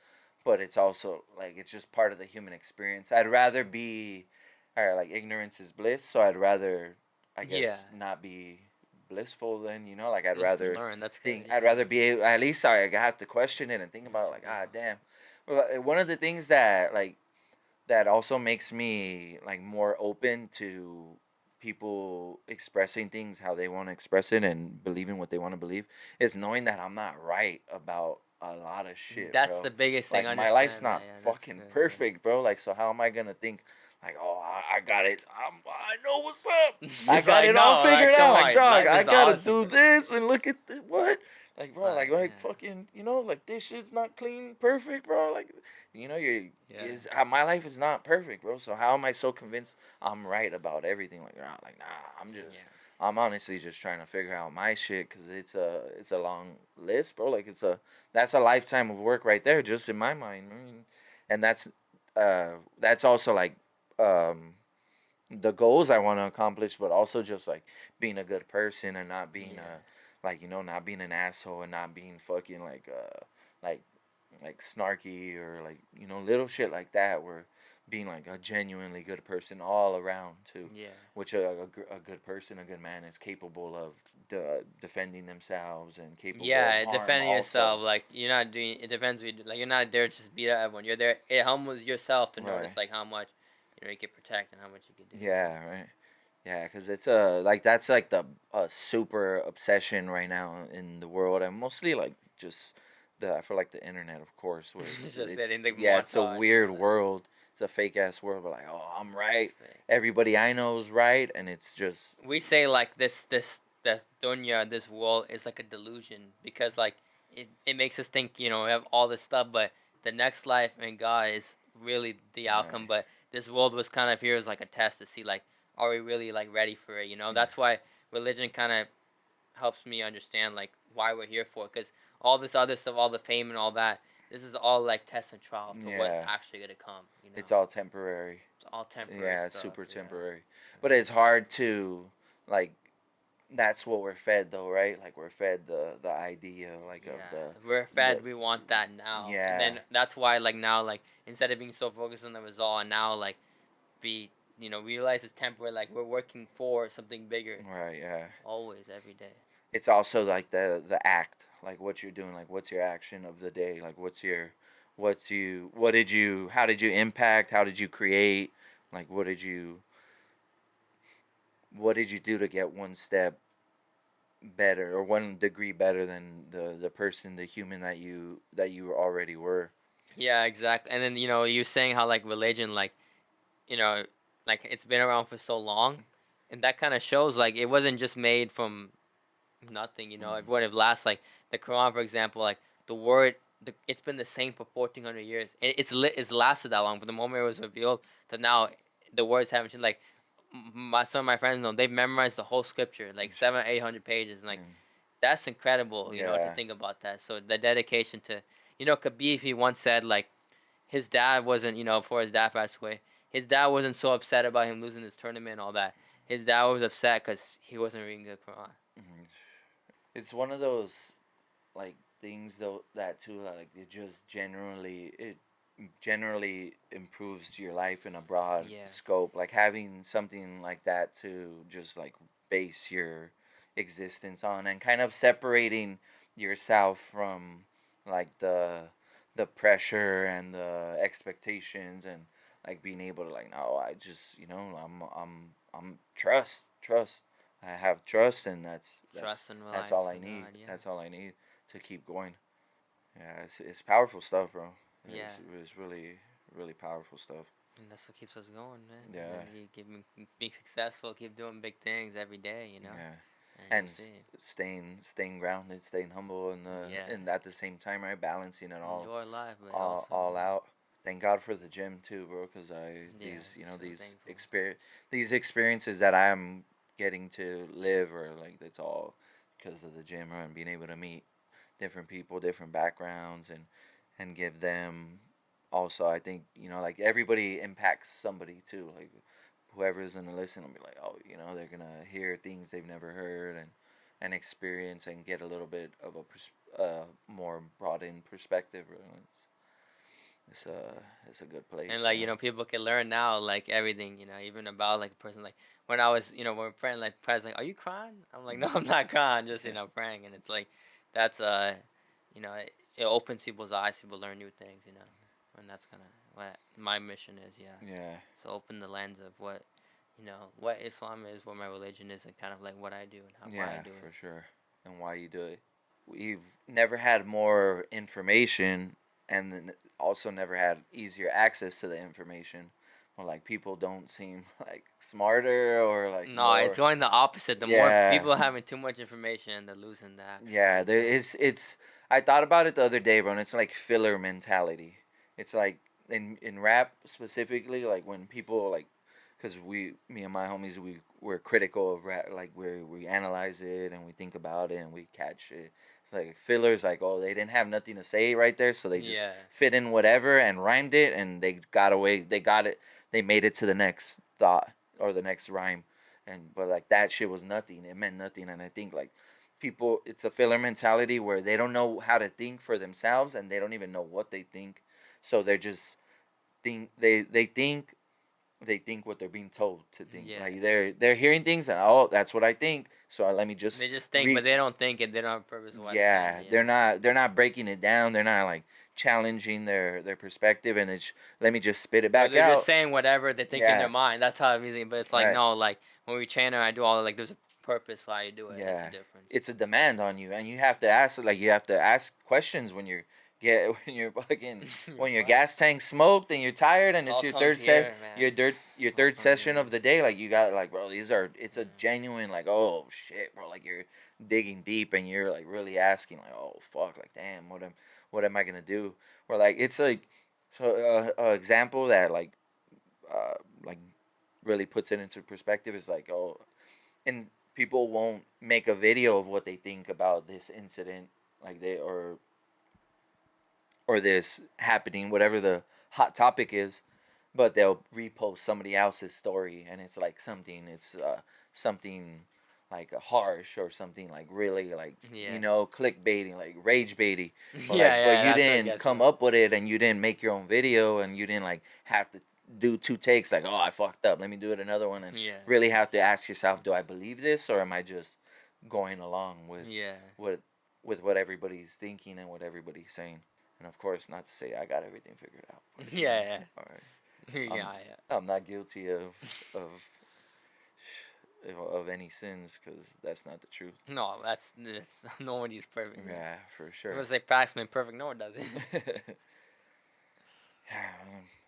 S2: but it's also like it's just part of the human experience. I'd rather be, like ignorance is bliss, so I'd rather, I guess, not be blissful than like I'd rather
S3: learn. That's
S2: think.
S3: good,
S2: I'd rather be able, at least I have to question it and think about it. Like damn. Well, one of the things that that also makes me like more open to people expressing things how they want to express it and believing what they want to believe is knowing that I'm not right about a lot of shit.
S3: That's
S2: bro.
S3: the biggest thing.
S2: Like my life's not fucking perfect, bro. Like so how am I gonna think like, oh, I got it. I know what's up. I got it all figured out. Like, dog, I gotta do this and look at what. Like, bro, like fucking, like this shit's not clean, perfect, bro. Like, my life is not perfect, bro. So how am I so convinced I'm right about everything? Like, nah, I'm honestly just trying to figure out my shit because it's a long list, bro. Like, that's a lifetime of work right there, just in my mind. I mean, and that's also like the goals I want to accomplish, but also just like being a good person and not being not being an asshole and not being fucking like snarky or like little shit like that. We're being like a genuinely good person all around too.
S3: Yeah.
S2: Which a good person, a good man is capable of defending themselves and capable.
S3: Yeah,
S2: of
S3: defending
S2: also.
S3: Yourself. Like you're not doing. It depends. Like you're not there to just beat up everyone. You're there. It humbles yourself to notice like how much you can protect and how much you can do.
S2: Yeah. Right. Yeah, because it's that's like the super obsession right now in the world, and mostly like just I feel like the internet, of course, was
S3: Just
S2: it's,
S3: sitting the
S2: yeah, it's a
S3: montage,
S2: weird
S3: like,
S2: world. It's a fake ass world. But like, oh, I'm right.
S3: right.
S2: Everybody I know is right, and it's just
S3: We say like the dunya, this world is like a delusion because like it makes us think, you know, we have all this stuff, but the next life and God is really the outcome.
S2: right.
S3: But this world was kind of here as like a test to see like, are we really like ready for it? You know, that's why religion kind of helps me understand like why we're here for, because all this other stuff, all the fame and all that, this is all like test and trial for what's
S2: Yeah.
S3: actually gonna come. You know,
S2: It's all temporary.
S3: it's all temporary
S2: Yeah, it's
S3: stuff.
S2: super
S3: Yeah.
S2: temporary. But it's hard to like. That's what we're fed, though, right? Like we're fed the idea, like of
S3: Yeah, we're fed.
S2: the
S3: We want that now, and
S2: yeah,
S3: then that's why, like now, like instead of being so focused on the result, and now like be, you know, realize it's temporary. Like we're working for something bigger,
S2: right, yeah.
S3: always, every day.
S2: It's also like the act, like what you're doing, like what's your action of the day, like how did you impact, how did you create, like what did you do to get one step better or 1 degree better than the person, the human that you already were.
S3: Yeah, exactly. And then, you know, you're saying how like religion, like, you know, like it's been around for so long, and that kind of shows like it wasn't just made from nothing. You know,
S2: Mm.
S3: everyone have last like the Quran, for example, like the word, it's been the same for 1400 years. It's lasted that long. From the moment it was revealed to now, the words haven't changed. Like some of my friends know they've memorized the whole scripture, like 700-800 pages, and like
S2: Mm.
S3: that's incredible. You know, to
S2: Yeah.
S3: think about that. So the dedication to, you know, Khabib, he once said like his dad wasn't, you know, before his dad passed away, his dad wasn't so upset about him losing this tournament and all that. His dad was upset because he wasn't reading the Quran.
S2: Mhm. It's one of those like things though that too like it generally improves your life in a broad
S3: Yeah.
S2: scope, like having something like that to just like base your existence on, and kind of separating yourself from like the pressure and the expectations, and like being able to like, no, I just, you know, I'm trust, I have trust, and
S3: Trust and
S2: that's
S3: reliance
S2: all I
S3: on
S2: need.
S3: God. Yeah.
S2: That's all I need to keep going. Yeah, it's powerful stuff, bro.
S3: Yeah.
S2: It's really really powerful stuff.
S3: And that's what keeps us going, man. And
S2: Yeah.
S3: then you keep being successful, keep doing big things every day, you know.
S2: Yeah,
S3: And
S2: and
S3: you see it.
S2: staying grounded, staying humble, and
S3: Yeah.
S2: and at the same time, right, balancing it
S3: Enjoy life, but also
S2: all out. Thank God for the gym too, bro, because
S3: yeah,
S2: these, you know,
S3: so thankful.
S2: these experiences that I'm getting to live, or like it's all because of the gym, right, and being able to meet different people, different backgrounds, and give them also, I think, you know, like everybody impacts somebody too, like whoever's gonna listen will be like, oh, you know, they're gonna hear things they've never heard, and experience, and get a little bit of a more broadened perspective. Really. It's a good place.
S3: And like, you know, people can learn now like everything, you know, even about like a person like when I was, you know, when we're praying, like prayers like, are you crying? I'm like, no, I'm not crying, just, you know, praying. And it's like that's you know, it opens people's eyes, people learn new things, you know. And that's kind of what my mission is, yeah.
S2: Yeah.
S3: So open the lens of what, you know, what Islam is, what my religion is, and kind of like what I do and how why I do
S2: For
S3: it.
S2: sure. And why you do it. We've never had more information, and then also never had easier access to the information. Or like people don't seem like smarter, or like
S3: No,
S2: more.
S3: it's going the opposite. The more
S2: Yeah.
S3: people are having too much information, they're losing the actual
S2: Yeah,
S3: truth,
S2: there is. It's. I thought about it the other day, bro, and it's like filler mentality. It's like in rap specifically, like when people like, cause me and my homies, we're critical of rap. Like we analyze it and we think about it and we catch it. It's like fillers, like, oh, they didn't have nothing to say right there, so they just
S3: Yeah.
S2: fit in whatever and rhymed it, and they got away. They got it. They made it to the next thought or the next rhyme, and but like that shit was nothing. It meant nothing, and I think like people, it's a filler mentality where they don't know how to think for themselves, and they don't even know what they think, so they're just they think what they're being told to think.
S3: Yeah.
S2: Like they're hearing things, and oh, that's what I think, so let me just
S3: They just think, but they don't think it. They don't have purpose of why they're
S2: yeah,
S3: saying it,
S2: they're not breaking it down, they're not like challenging their perspective, and it's, let me just spit it
S3: or
S2: back
S3: they're just
S2: out.
S3: saying whatever they think in
S2: Yeah.
S3: their mind. That's how I'm using. But it's like
S2: Right.
S3: no, like when we train, or I do all like there's purpose why you do it.
S2: Yeah,
S3: it's a difference.
S2: It's a demand on you, and you have to ask questions when you're when your gas tank's smoked and you're tired and it's your your third session of the day. Like you got like, bro, it's a genuine like, oh shit, bro, like you're digging deep and you're like really asking like, oh fuck, like damn, what am I gonna do? Or like it's like example that like really puts it into perspective is like, oh, and people won't make a video of what they think about this incident, like they or this happening, whatever the hot topic is, but they'll repost somebody else's story, and it's like something like harsh or something like really like clickbaiting, like rage baity. But but you didn't come up with it, and you didn't make your own video, and you didn't like have to do 2 takes like, oh, I fucked up, let me do it another one, and really have to ask yourself, do I believe this, or am I just going along with what everybody's thinking and what everybody's saying? And of course, not to say I got everything figured out. All right. I'm not guilty of any sins, because that's not the truth.
S3: No, that's no one is perfect.
S2: Yeah, for sure.
S3: It was like Paxman perfect. No one does it.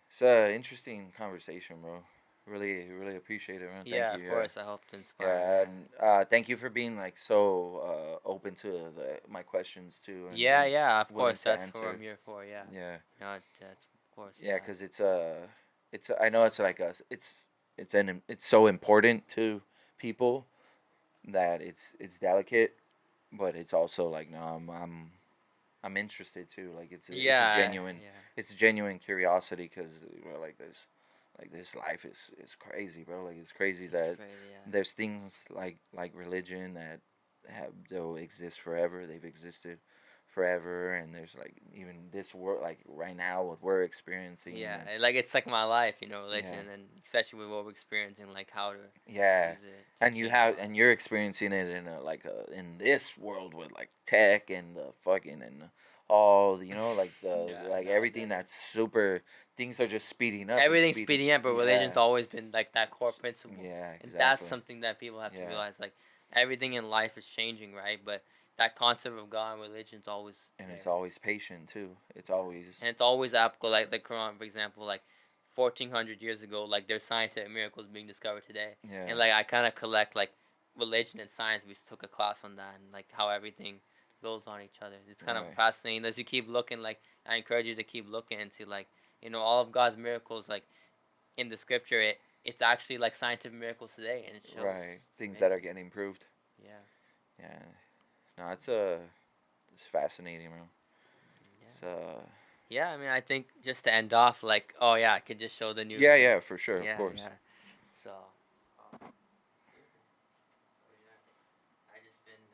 S2: It's an interesting conversation, bro. Really, really appreciate it, man.
S3: Thank you. Of course. I hope to inspire.
S2: Yeah, and thank you for being like so open to my questions too. And,
S3: of course. That's what I'm here for. Yeah.
S2: Yeah.
S3: No, that's of course.
S2: Yeah, because I know it's like it's so important to people that it's delicate, but it's also like, no, I'm interested too. Like it's a genuine curiosity, because this life is crazy, bro. Like it's crazy that there's things like religion that they'll exist forever. They've existed forever, and there's like even this world, like right now, what we're experiencing.
S3: Like it's like my life, religion, and especially with what we're experiencing, like how to use it.
S2: And you're experiencing it in this world with like tech and the fucking and all like everything that's super. Things are just speeding up.
S3: Everything's speeding up, but religion's always been like that core principle.
S2: Yeah, exactly.
S3: And that's something that people have to realize. Like everything in life is changing, right? But that concept of God and religion's always
S2: it's always patient too. It's always
S3: applicable. Like the Quran, for example, like 1400 years ago, like there's scientific miracles being discovered today.
S2: Yeah.
S3: And like I kind of collect like religion and science. We took a class on that, and like how everything builds on each other. It's kind of fascinating. As you keep looking, like I encourage you to keep looking and see like all of God's miracles, like in the scripture, it's actually like scientific miracles today, and it shows
S2: things that are getting improved.
S3: Yeah.
S2: No, it's fascinating, bro.
S3: Yeah, I mean, I think just to end off, like, I could just show the new.
S2: Yeah, for sure, of course.
S3: Yeah. So, I just been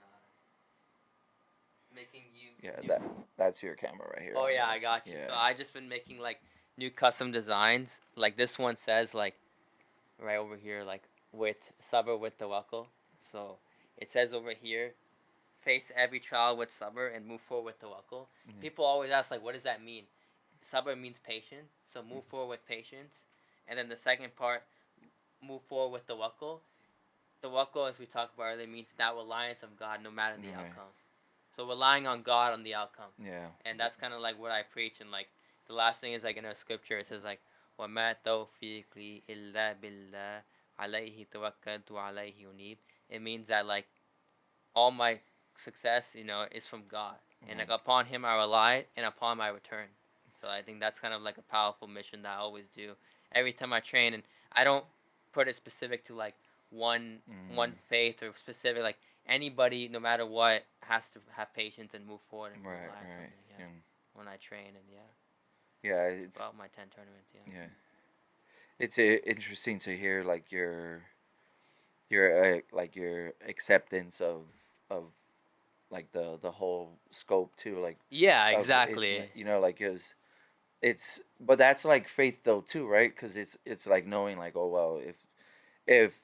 S3: making you.
S2: Yeah, that's your camera right here.
S3: Oh yeah, I got you. Yeah. So I just been making like new custom designs. Like this one says like, right over here, like with sabr with tawakkul. So it says over here, face every trial with sabr and move forward with tawakkul. Mm-hmm. People always ask like, what does that mean? Sabr means patience, so move forward with patience. And then the second part, move forward with tawakkul. Tawakkul, as we talked about earlier, means that reliance of God no matter the outcome. So relying on God on the outcome.
S2: Yeah.
S3: And that's kind of like what I preach. And like the last thing is like in our scripture, it says like, وَمَا تَوْفِيقِي إِلَّا بِاللَّهِ عَلَيْهِ تَوَكَّلْتُ وَعَلَيْهِ أُنِيبُ. It means that like all my success, is from God. And like upon Him I rely, and upon my return. So I think that's kind of like a powerful mission that I always do. Every time I train, and I don't put it specific to like one faith or specific, like anybody, no matter what, has to have patience and move forward and rely on something, when I train, and
S2: it's
S3: about my 10 tournaments.
S2: It's interesting to hear like your acceptance of like the whole scope too, like
S3: exactly,
S2: like but that's like faith though too, right? Because it's like knowing like, oh well, if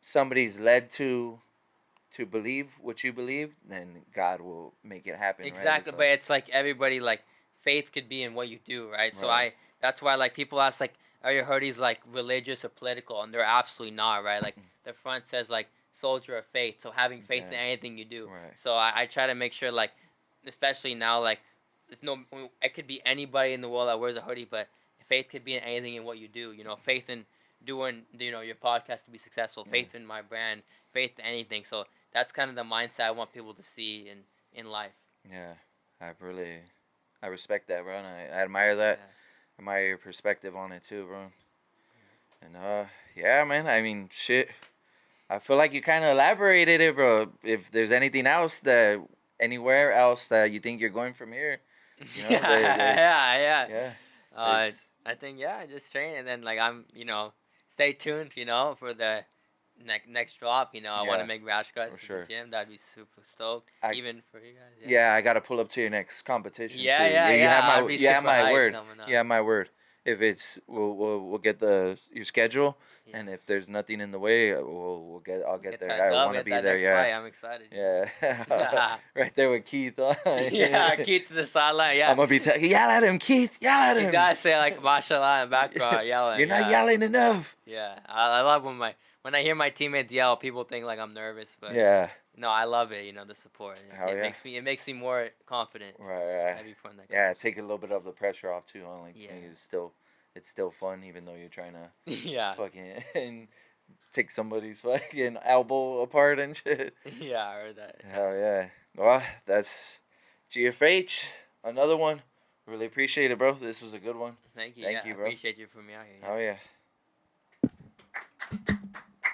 S2: somebody's led to believe what you believe, then God will make it happen.
S3: Exactly,
S2: right?
S3: But it's like everybody, like faith could be in what you do, right? So that's why like people ask like, are your hoodies like religious or political? And they're absolutely not, right? Like the front says like soldier of faith. So having faith in
S2: Yeah.
S3: anything you do.
S2: Right.
S3: So I try to make sure, like, especially now, like, it could be anybody in the world that wears a hoodie, but faith could be in anything in what you do. You know, faith in doing, you know, your podcast to be successful. Faith in my brand. Faith in anything. So that's kind of the mindset I want people to see in life.
S2: Yeah, I respect that, bro, and I admire that.
S3: Yeah.
S2: Admire your perspective on it too, bro. And yeah, man. I mean, shit. I feel like you kind of elaborated it, bro. If there's anything else anywhere else that you think you're going from here, you know,
S3: yeah.
S2: there's-
S3: I think just train, and then like stay tuned, for the next drop. I want to make rash cuts
S2: for
S3: in
S2: sure.
S3: the gym. That'd be super stoked, even for you guys.
S2: Yeah, I gotta pull up to your next competition.
S3: Yeah,
S2: too.
S3: yeah.
S2: You have my word.
S3: coming up.
S2: You have my word. If it's we'll get your schedule,
S3: Yeah.
S2: and if there's nothing in the way, I'll get there.
S3: that
S2: I
S3: dub,
S2: want to
S3: get
S2: be
S3: that
S2: there.
S3: next
S2: Yeah.
S3: fight. I'm excited.
S2: Yeah. Right there with Keith.
S3: Yeah, Keith to the sideline. Yeah.
S2: I'm gonna be yell at him, Keith. Yell at him.
S3: You gotta say like mashallah in the background, yelling.
S2: You're not yelling enough.
S3: Yeah, I love when I hear my teammates yell. People think like I'm nervous, but
S2: Yeah.
S3: no, I love it. The support.
S2: Hell yeah.
S3: It makes me more confident.
S2: Right.
S3: Every point that
S2: Yeah,
S3: comes.
S2: take a little bit of the pressure off too. On
S3: Yeah.
S2: it's still fun, even though you're trying to
S3: Yeah.
S2: fucking and take somebody's fucking elbow apart and shit.
S3: Yeah, I heard that.
S2: Hell yeah. Well, that's GFH. Another one. Really appreciate it, bro. This was a good one.
S3: Thank you.
S2: Thank you, bro.
S3: I appreciate you for me out here.
S2: Hell yeah.